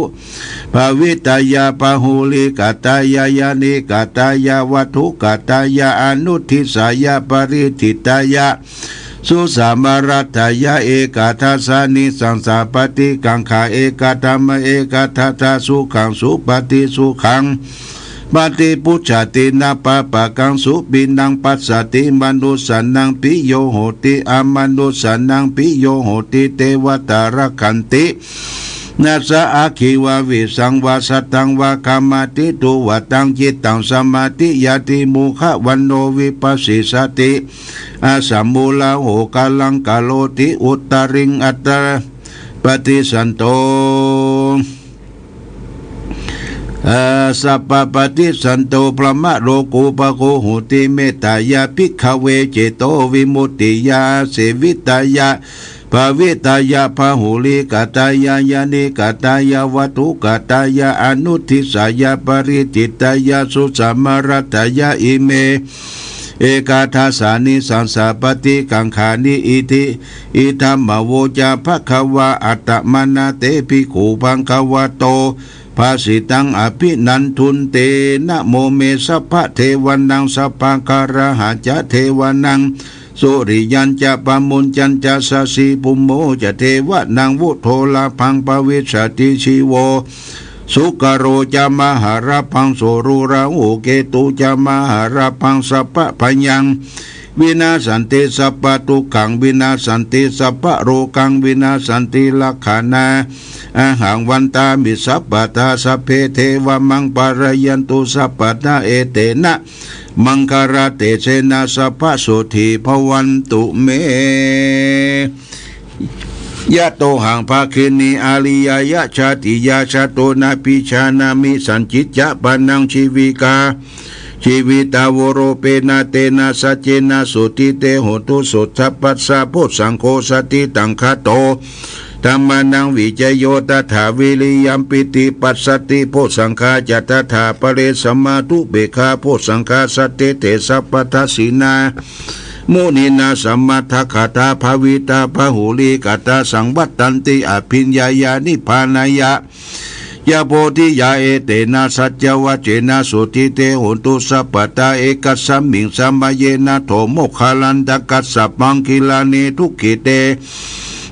ภาวิตายาภาหุลิกตายายานิกตายาวัตถุกตายาอนุทิสายาปริทิตายาสุสามารัตยาเอกาทัสานิสังสาปฏิกังขาเอกาธรรมเอกาทัตสุขังสุปฏิสุขังปฏิปุจจตินาปะปะกังสุปินังปัสสติมนุสันนังปิโยโหติอามนุสันนังปิโยโหติเทวตารคันตินัสสะอาคิวาวิสังวาสตังวาคามาติตุวตังจิตตังสมาติยาติมุขวันโนวิปัสสิสติอาสัมมูลาโหกาลังกาโลติอุตตริงอัตตะปฏิสันโตสัพพปฏิสันโตพระมะโลกุปโคหุติเมตตายาภิกขเวเจโตวิมุตติยาเสวิตายาภาวิตายาภาหุลิกตายายานิกตายาวัตถุกตายาอนุทิสายาปริจิตายาสุสามรัตยาอิเมเอกาทัสสานิสังสาปฏิกังขานิอิทิอิธรรมโวจาภควาอัตตมนาเตภิกขุพังควาโตภาสิตังอภินันทุนเตนะโมเมสัพพะเทวันนังสัพพะการหาจะเทวันนังสุริยันจะปมุญจันจะสสีปุมโมจะเทวะนังวุโทลาพังปวิชติชีโวสุกโรจะมหาราพังโสรุราหูเกตุจะมหาราพังสัพพะพยังวินาสันติสัพพะทุกขังวินาสันติสัพพะโรกังวินาสันติลักขานาอาหังวันตามิสัพพะตาสัพเพเทวมังปารยันตุสัพพะตาเอเตนะมังคาราเตเชนะสัพพะโสธีภวันตุเมยะโตหังภาคินีอาลิยายะชาติยาชาโตนาปิชานามิสันจิตจะปานังชีวิกาชีวิตาวโรเปนาเตนะสัจเจนะสุติเตโหตุสุทัพพัสสะโพสังโฆสติตังคาโตธัมมานังวิจโยตถาวิริยัมปิติปัสสติโพสังฆาจัตถาปะเรสัมมาทุเบคาโพสังฆาสติเตสัพพทัสสินามุนินาสัมมาทัคขตาภาวิตาภหุลิกตาสังวัตตันติอภิญญายานิพพานายะยาโพธิยาเอเตนะสัจจวัจเจนะสุติเตโหตุสัพพตาเอกัสสมิงสัมมาเยนะโถโมคคัลลันตกัสสะมังคิลานิทุกขิเต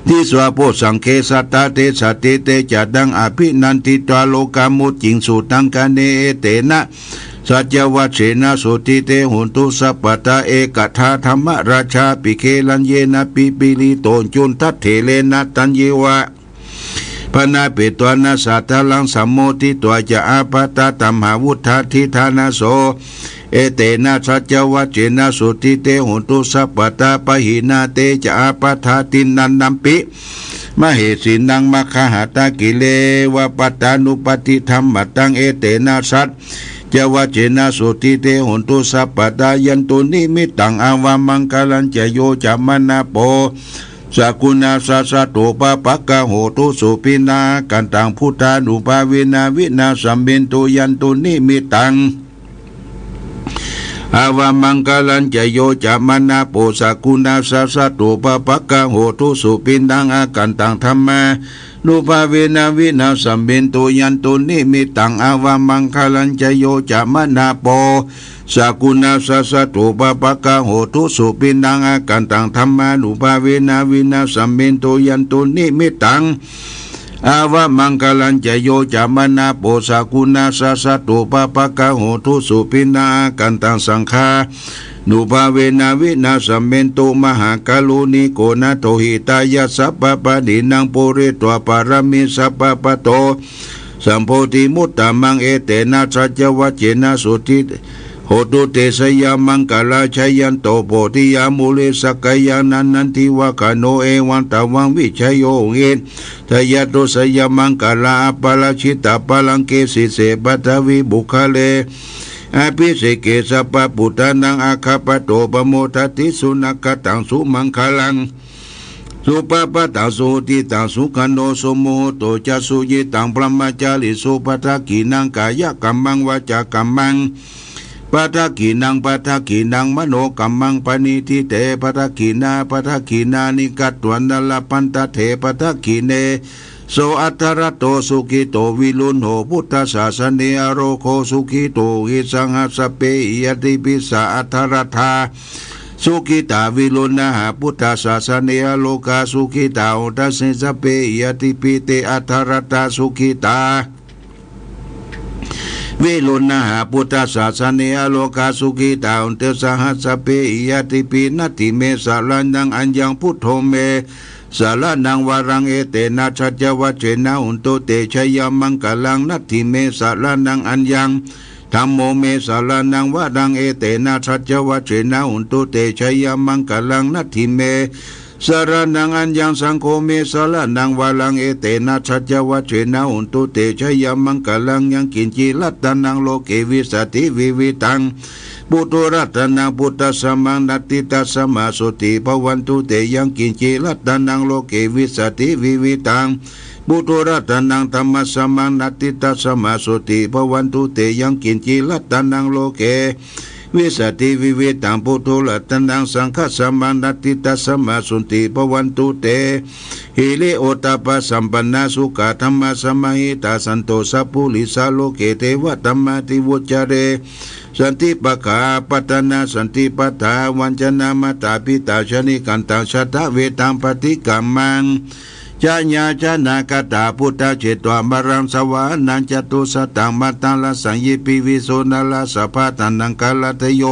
ทิสวะโพสังเคสตาเตสติเตจัดังอภินันติตวโลกามุจิงสุตังกะเนเอเตนะสัจวัชเชนะสุติเตโหตุสัพพตาเอกทาธรรมราชาปิเคลันเยนะปิปิลิโตนจุนทัตเถเลนะตัญเยวะพนาเปตวนาสัตตลังสัมโมทิตัวจะอาปตาตัมหาวุธาทิธานาโสเอเตนะสัจวัจเจนะสุติเตโหตุสัพพตาปะหินาเตจะอาปทาตินันนัมปิมเหสินังมคหตากิเลวะปัตตานุปติธรรมตังเอเตนะสัจจวัจเจนะสุติเตโหตุสัพพตายันตุนิมิตังอาวามังคลันจโยจะมนาโปสักุณาสัสสะโตปะปะกะโหตุสุปินากันตังพุทธานุภาเวนะวินาสัมเบนตุยันตุนิมิตังอาวามังคลันจโยจะมนาโปสักุณาสัสสะโตปะปะกะโหตุสุปินังอากันตังธัมมา รูปาเวนาวินาสัมเบนตุยันตุนิมิตังอาวามังคลัญจโยจะมนาโปสกุณาสัสตุปปะกะโหตุสุปินังอากันตังธรรมานุภาเวนาวินาสัมเบนตุยันตุนิมิตังอาวะมังคลัญจโยจามนาโปสกุณาสัสตุปปะกะโหตุสุปินังอากันตังสังฆานุภาเวนาวินาสัมเมนตุมหากาลุนิโกนาโตหิตายะสัพพปะดินังปุริตวปารมิสัพพปะโตสัมโพธิมุตตมังเอเตนะสัจวัจเจนะสุติโหตุเตสยามังกาลาชัยยันโตโพธิยามุเลสกายานันนันทิวะคโนเอวันตวังวิชัยโยเอทยาตุสยามังกาลาอปาลชิตาปาลังเกสิเสปัทวิบุคเลอภิเสกสัพพปุตตานังอาคาปโตปโมทัติสุนักตังสุมังคลังสุปปะตังสุติตังสุขันโนสมโมโตจัสสุยิตังพรหมจาริสุปัฏฐกินังกายกัมมังวาจากัมมังปัฏฐกินังมโนกัมมังปณิทิเตปัฏฐกินานิกัตตวันนลปันตเถปัฏฐกิเนโสอัตถรโตสุขิโตวิลุนโหพุทธศาสเนอโรโคสุขิโตหิสังหสเปยติปิสาอัตถรธาสุขิตาวิลุณหะพุทธศาสเนอโลกาสุขิตาอุตสิสเปยติปิเตอัตถรธาสุขิตาวิลุณหะพุทธศาสเนอโลกาสุขิตาอุตสหัสเปยติปินัตถิเมสารันังอัญญังพุทโธเมสารนังวารังเอเตนะชัจวัจเจนะอุนโตเตชยามังกลังนัตถิเมสารนังอัญญังธัมโมเมสารนังวารังเอเตนะชัจวัจเจนะอุนโตเตชยามังกลังนัตถิเมสารนังอัญญังสังโฆเมสารนังวารังเอเตนะชัจวัจเจนะอุนโตเตชยามังกลังยังกินจิรัตนังโลเกวิสติวิวิตังปุตุรัตนังพุทธสมังนัตติตัสสมาสุติภวันตุเตยังกินจิรัตนังโลเกวิสติวิวิตังปุตุรัตนังธรรมสมังนัตติตัสสมาสุติภวันตุเตยังกินจิรัตนังโลเกวิสติวิวิตังปุตุรัตนังสังฆสมังนัตติตัสสมาสุติภวันตุเตหิริโอตปะสัมปันนาสุขะธรรมสมัยตาสันโตสัพพุลิสาโลเกเทวะธรรมติวุจเรสันติปะขาปัตนาสันติปัฏฐาวันจนามาตาปิตาชนิกันตังชะตะเวตังปฏิกัมมังจาญาจนากตาพุทธเจตวามรังสวานันจตุสตังมัตตังละสัญญิปิวิโสนาลาสภาตันนังกาลตโย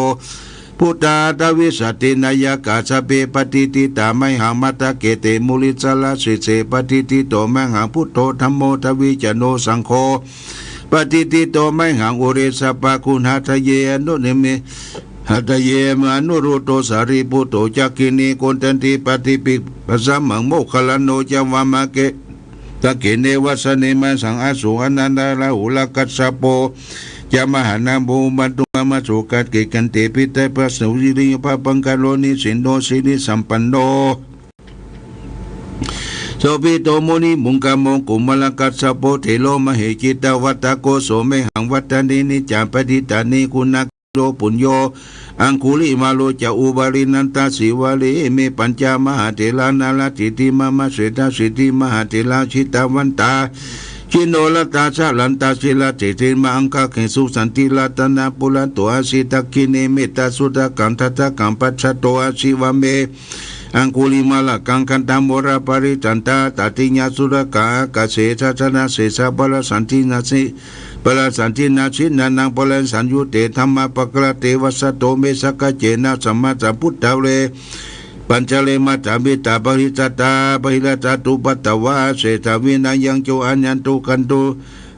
พุทธาตวิสตินายกาสเปปฏิติตาไมหังมัตตะเกเตมุลิสลาสิเสปฏิติโตไมหังพุทโธธัมโมทวิจโนสังโฆปฏิติโตไมหังอุเรสปะคุณหัตเยอนุนิเมหัตเยมานุรุโตสารีปุโตจักขินีโกนตันติปฏิปิปัสสมังโมคคัลโนจาวามะเกตะเกเนวัสเนมาสังอาสุอนันดาลาหุลกัสสะโปจามหานาโมบันตุมาสุกัดเกกันเตปิเตปะสุริริภะปังกาโลนิสินโนสิริสัมปันโนโสภิโตมุนิมุงกามงกุมลกัสสะโปเทโลมเหจิตวัตตะโกโสเมหังวัตตานินิจามปฏิตานิคุณักโลปุญโยอังคุลิมาโลจะอุบารินันตาสิวาลีเมปัญจมหาเถลานาลติติมามะเสตาสิติมหาเถลาชิตาวันตาชิโนลตาชาลันตาศิลาเจเทมาอังคาเขสุสันติลาตนาปุลันตัวสิตาคิเนเมตตาสุตกันทัตกัมปัจฉโตอาชิวเมอังคุลิมาลกังคันตามราปริจันตาตติญาสุรกากาเสชาชนะเสสะปะสันตินาสิปะสันตินาชินานังปะสัญยุเตธรรมปะกะเตวัสโตเมสกะเจนะสัมมาสัมพุทธะเรปัญจเลมัจจามิตาปริจัตตาปริลจัตุปัตตวะเสตวินายังโจอัญญันตุกันตุ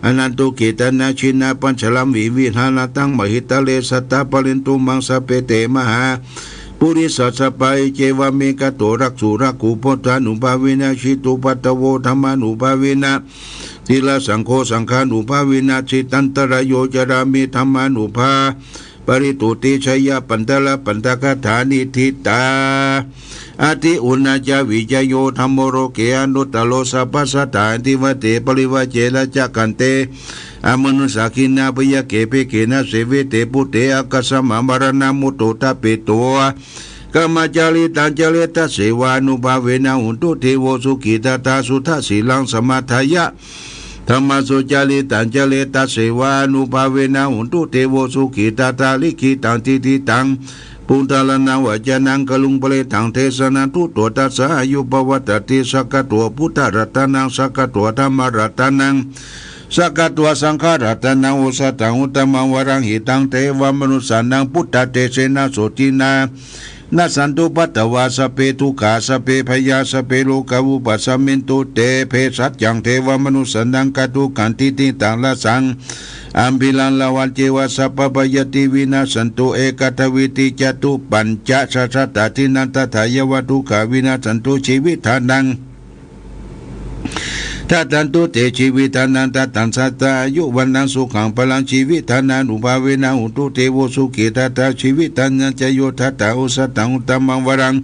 อนันตุกิตนาชินาปัญชลัมวิวิหานาตังมหิตะเลสัตตาปรินตุมังสเปเตมหาปุริสัสปายเจวเมกะโตรักสุรักขุปทานุภาวินาชิตุปัตตโวธรรมานุภาวินาทิลสังโฆสังฆานุภาวินาชิตันตรโยจรามิธรรมานุภาปริตุติชยปันตละปันตกถานิทิตาอาทิอุณาจาวิจโยธรรมโรเกอนุตตโลสัพพสัตตาติวเตปริวเจระจักกันเตอมนุสักินาปยเกเปเกนะเสเวเตปุเตอกัสสมะมรณะมุตโตตะเปโต กามจาริตังจาริตัสเสวานุภาเวนะหุนตุเทโวสุขิตาตาสุทัสสีลังสมาทายะธรรมสุจาริตังจาริตัสเสวานุภาเวนะหุนตุเทโวสุขิตาตาลิขิตังทิทิตังปุตตะลนาวจานังกลุงเปเลตังเทสนาทุตัวตัสสะอายุปวัตติสักกะตัวพุทธรัตนังสักกะตัวธรรมรัตนังสักกะตัวสังฆรัตนังอุสตังอุตตมังวรังหิตังเทวมนุสานังพุทธเตเสนาโสตินานาสันตุปัตตวาสเปทุกาสเปพยาสเปโลกาวุปัสสมินตุเตเพสัจจังเทวมนุสานังกตุกันติติตังละสังอัมพิลันลาวันเจวะสัพพยติวินาสันตุเอกตวิติจตุปัญจสัสสตตินันตถายวัตุขาวินาสันตุชีวิทานังทัตันตุเตชีวิตานันตตันสัตตายุวันนังสุขังพลังชีวิตานันอุภาเวนะอุตุเทโวสุขิตาตาชีวิตานันจโยทัตตาอุสตังอุตตมังวรัง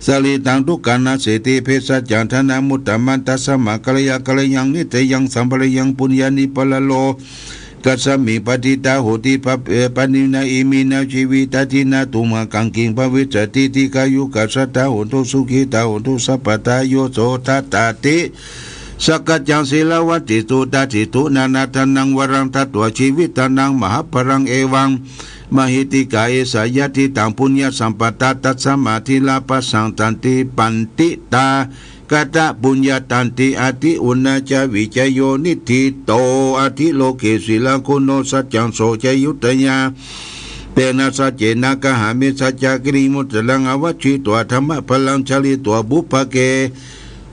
สลิตังทุกขานาเสติเพสัจจันทนามุตตมันตัสสมะกัลยากัลยังนิเตยังสัมปะยังปุญญานิปละโลกัสสมิปฏิตาโหติปนินาอิมินาชีวิตาทินาตุมากังกิงภวิจติติกายุกัสสตาโหตุสุขิตาโหตุสัพพตาโยโสทัตตาติสักกัจจังศิลวัติตุตาติตุนานาทนังวรังทัตวชีวิตานังมหาปรังเอวังมหิติกาเอสายติตังปุญญาสัมปตาตัสสมาธิลาปัสสังตันติปันติตากตะปุญญาตันติอติอุณาจาวิจโยนิธิโตอธิโลเกศิลาคุโนสัจจังโสจยุตยาเตนะสัจเจนะกหามิสัจจกริมุตลังอวัชิตัวธรรมพลังชลิตัวบุพเก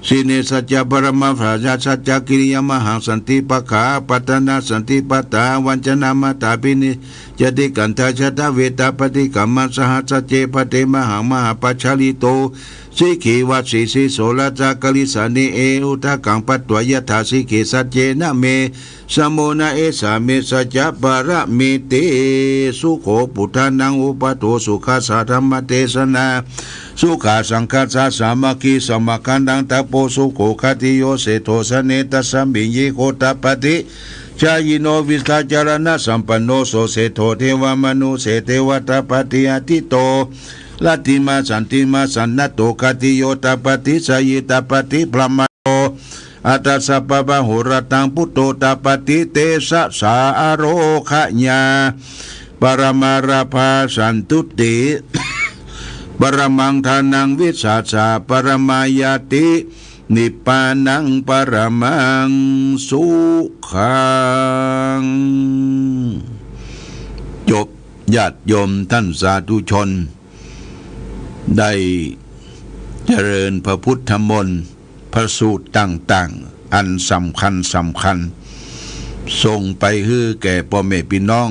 สิเนสัจจะปรมาภราชาสัจจกิริยมหังสันติปะขาปัตนาสันติปตาวัญจนามาตาปินิจติกันทาชตเวตาปฏิกัมมัสหัสเจปเตมหังมหาปัจฉลิโตสิขีวัตสิโสลจากลิสานิเออุทากังปัตตวยถาสิขีสัจเจนะเมสมโมนะเอสาเมสัจจะปรมิเตสุโขปุทานังอุปโตสุขาสาธรรมเทศนาสุขาสังฆาสามัคคีสมคันดังตะโปสุโขคติโยเสโทสเนตัสสัมบิญิโคตปฏิชายิโนวิสาจารณะสัมปันโนโสเสโทเทวมนุเสเทวตปฏิอติโตลัตติมาสันติมาสันนโตคติโยตปฏิสยิตปฏิพรหมโตอัตตสัพพะโหรตังพุทโตตปฏิเตสะสาอโรขญาปรมาราภาสันตุติปรมังทานังวิสาสาปรมายาตินิพพานังปรมังสุขังจบญาติโยมท่านสาธุชนได้เจริญพระพุทธมนต์พระสูตรต่างๆอันสำคัญส่งไปให้แก่พ่อแม่พี่น้อง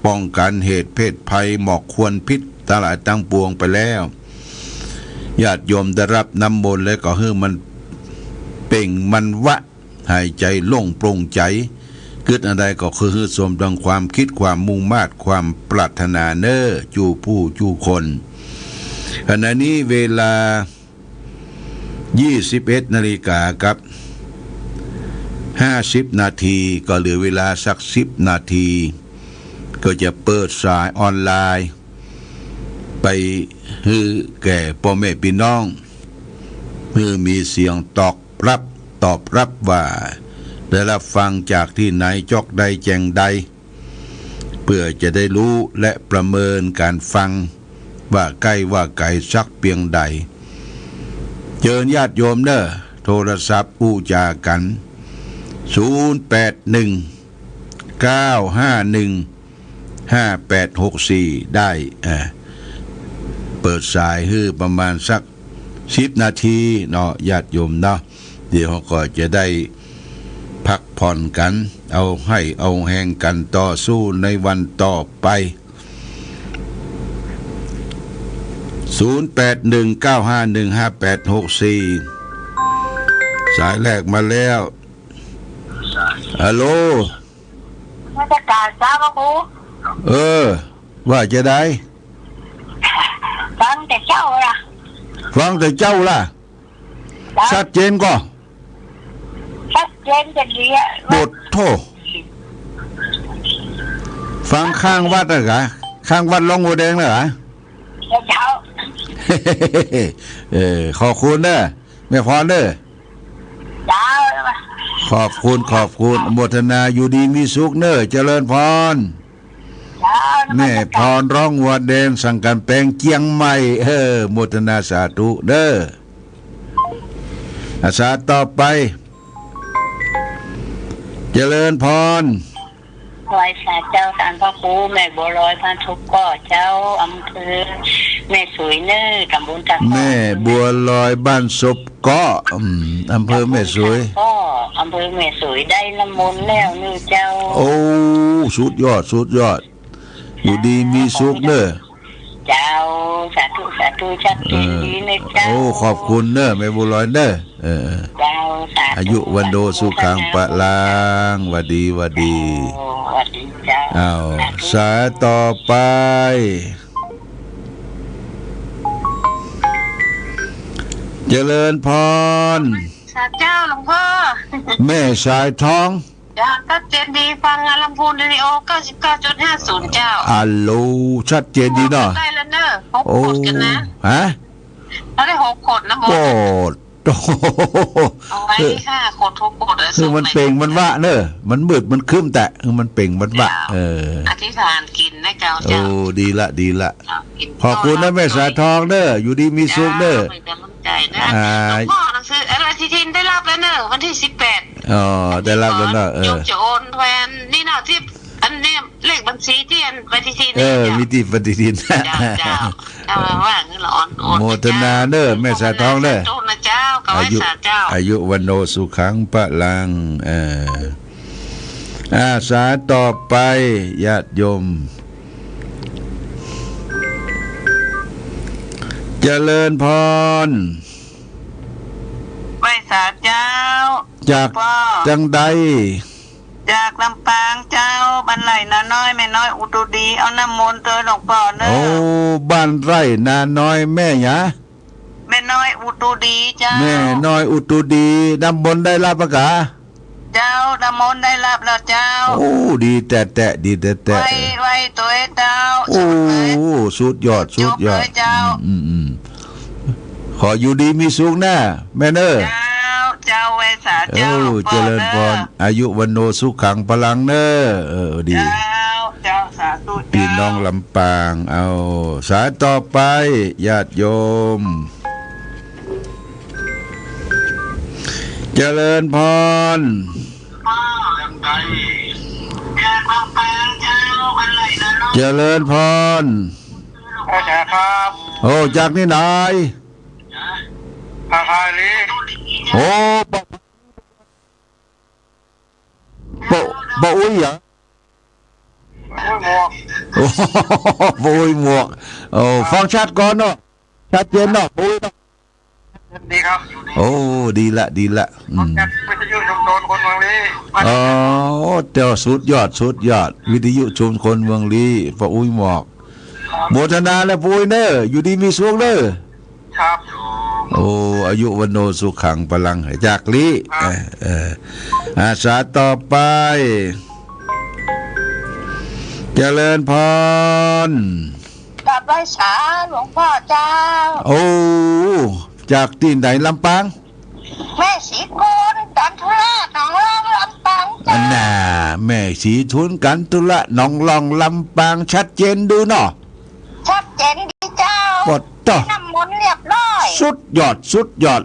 ป้องกันเหตุเพศภัยหมอกควรพิษตลาดตั้งปวงไปแล้วญาติโยมได้รับน้ำมนต์แล้วก็ให้มันเป่งมันวะหายใจโล่งโปร่งใจเกิดอะไรก็คือสมดังความคิดความมุ่งมา่ความปรารถนาเน้อจูผู้จูคนขณะนี้เวลา 21 นาฬิกากับ50 นาทีก็เหลือเวลาสัก10 นาทีก็จะเปิดสายออนไลน์ไปให้แก่พ่อแม่พี่น้องเพื่อมีเสียงตอบรับว่าได้รับฟังจากที่ไหนจอกใดแจงใดเพื่อจะได้รู้และประเมินการฟังว่าใกล้ว่าไกลสักเพียงใดเชิญญาติโยมเด้อโทรศัพท์อู้จากัน081 951 5864ได้เปิดสายให้ประมาณสัก10 นาทีเนาะญาติโยมเนาะเดี๋ยวเขาก็จะได้พักผ่อนกันเอาให้เอาแห่งกันต่อสู้ในวันต่อไป0819515864สายแรกมาแล้วฮัลโหล
มาจากการทราบครู
ว่าจะได้
ฟังแต่เจ้าล่ะ
ชัดเจนก็
ชัดเจนจะดีอ่ะ
บทโทฟังข้างวัดเหรอข้างวัดลงหัวแดงเหรอ
เจ้า
ขอบคุณเด้อแม่พรเด้อ
เจ้า
ขอบคุณอนุโมทนาอยู่ดีมีสุขเด้อเจริญพร
เจ้า
แม่พรร้องวัดแดงสังกันแปลงเจียงใหม่โมทนาสาธุเด้ออาสาต่อไป เจริญพร
ถวายสาเจ้าสารพระครูแม่บัวลอยพันทุกก่อเจ้าอำเภอแม่สวยเนื้อตำบลตะ
แม่บัวลอยบ้านศพเกาะอำเภอแม่สวย
ก็อำเภอแม่สวยได้น้ำมนต์แล้วนี่เจ้า
โอ้สุดยอดอยู่ดีมีสุขเด้อ
เจ้าสาธุชัดดีในเจ้า
โอ้ขอบคุณเด้อแม่บัวลอยเด้อ
เจ้าสาธุ
อายุวันโดสุขังปะลางหวัดดี
สวัสดีเจ้า
อ้าวสายต่อไป เจริญพร
สาเจ้าหลวงพ่อ
แม่สายทอง
จากก็เจนดีฟังงานลำพูนเรดิโอ 99.50 เจ้า
อัลโหลชัดเจนดีเนาะ
ได้แล้วเนอะ6
โอ้
ขดกันนะ
ฮะ
เราได้6 ขดนะโม
โอ้โห
เอาไว้5 ขด6 ขด
คือมันเป่งมันวะเนอะมันมืดมันครึ้มแต่มันเป่งมันวะ
อธิษฐานกินนะเจ้า
โอ้ดีละ
กิน
ขอบคุณนะแม่สายทองเด้ออยู่ดีมีสุขเด้อ
เป็นกำลังใจนะหลวงพ่อหนังสืออะไรที่ทินได้รับแล้วเนอะวันที่18
อ๋อได้รับแล้วเนอะ
จะโอนแทนนี่เนาะที่อันนี้เลขบัญชีที่อันปฏิทิน
มีที่ปฏิทิน
เจ้าว่าเงินละอ่อน
โมทนาเด้อแม่สายทองเด้อ
นะเจ้าก็ไว้สาเจ้า
อายุวันโนสุขังปะลังอาสาต่อไปญาติโยมเจริญพร
ไว้สาเจ้า
จากจังใด
จากลำปางเจ้าบ้านไหลนาน้อยแม่น้อยอุตุดีเอาน้ำมนต์เตอหลวงพ่อเนอะ
โอ้บ้านไร่นาน้อยแม่หยา
แม่น้อยอุตุดีเจ้า
แม่น้อยอุตุดีดำบนได้รับประกา
เจ้าน้ำมนต์ได้รับแล้วเจ้า
โอ้ดีแต่ดีแต่
ไว้ตัวเจ้า
โอ้สุดยอดขออยู่ดีมีสุขนะแม่เนอ
เจ้าไว้สาเจ้า
เจริญพรอายุวันโนสุขังพลังเนอดี
เจ้าสาธุ
พี่น้องลำปางเอาสายต่อไปญาติโยมเจริญพรเจริญพร
ครับ
โอ้จากนี่ไหน
พาพาลี
โอ้บ่อุ้ยเหรอโอ้บ่อุ้ยหมวกโอ้ฟังชัดก่อนเนาะชัดเจนเนาะบ่อุ้ย
ดีครับ
โอ้ดีละ
วิทยุชุมชนคนเมืองลี
อ๋อเจ้าสุดยอดวิทยุชุมชนเมืองลีบ่อุ้ยหมวกโมทนาและบ่อุ้ยเด้ออยู่ดีมีสุขเด้อ
ครับ
โอ้อายุวันโนสุขังพลังจากลีอาสาต่อไปเจริญพร
กลับไว้สาหลวงพ่อเจ้า
โอ้จากที่ไหนลำปาง
แม่สีกุลกันทุระหนองรองลำปางจ้า
น่ะแม่สีทุนกันทุระหนองรองลำปางชัดเจนดูเนาะ
ชัดเจนดีเจ้า
ปดต่อ
น้ำมนต์เรียบร้อย
สุดยอด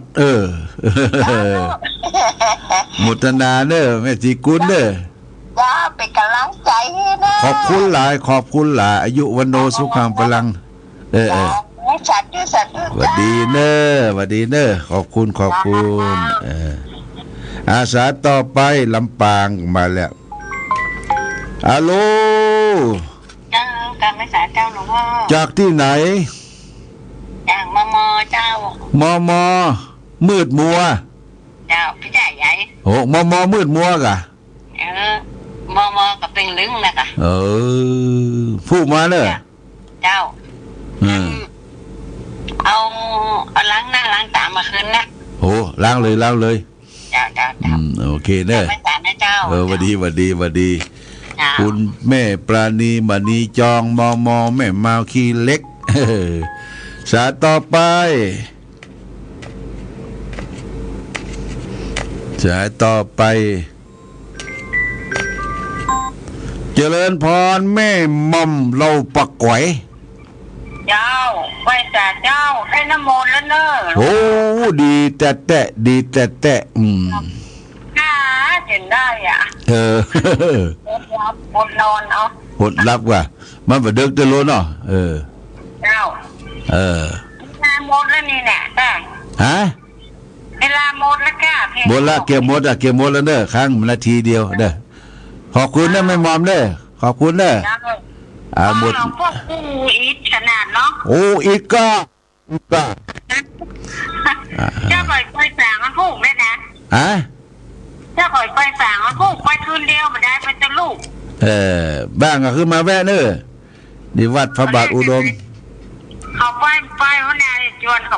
มุทนาเด้อแม่สีกุลเด้อ
จ้าเป็นกำลังใจให้นะ
ขอบคุณหลายอายุวันโนสุขังพลัง
สัตว์
หวัดดีเน้อขอบคุณอาสาต่อไปลำปางมาแล้วฮัลโหล
การไม่สาเจ้าหลวงพ่อ
จากที่ไหน
จากมมเจ้าม
มืดมัว
เจ้าพี่ใหญ่ใหญ่
โอ้มมืดมัวกะ
มกับเป็นลึงนะกะ
พูดมาเนอะ
เจ้าเอาล้างหน้าล้างตามาคืนนะ
โอ้ล้างเลย
เจ้า
โอเคเนอะ
ไม่ตานะเจ้า
วัสดีคุณแม่ปราณีมณีจองมแม่มาวขี้เล็ก สายต่อไปสายต่อไปเจริญพรแม่มอมเราปักก๋วย
เจ้าไหว้จ่าเจ้าให้น้ำมนต์แล้วเนอะ
โอ้ดีแต่ดีแต่
น่าเห็นได้อ่ะอดรับอดนอนเนาะ
อดรับว่ะมันบ่เดึกจะโลเนาะ
เจ้าเวลาหมดแล้วนี่แหละได้
ฮะ
เวลาหมดแล้วค่ะ
หมดละเก็บหมดแล้วเด้อครั้งนาทีเดียวเด้อขอบคุณนะแม่มอมเด้อขอบคุณเด้อหมด
พวกกูอีกขนาดเนาะ
โอ้อีกก็
เจ้าก่อยไปสางมันพูกได้นะเจ้าก่อยไปสางมันพูกไปคืนเดียวมาได้ไปจะลูก
บ้างก็คือมาแวะเน้อนี่วัดพระบาทอุดม
เขาไปวันไหนจวนเขา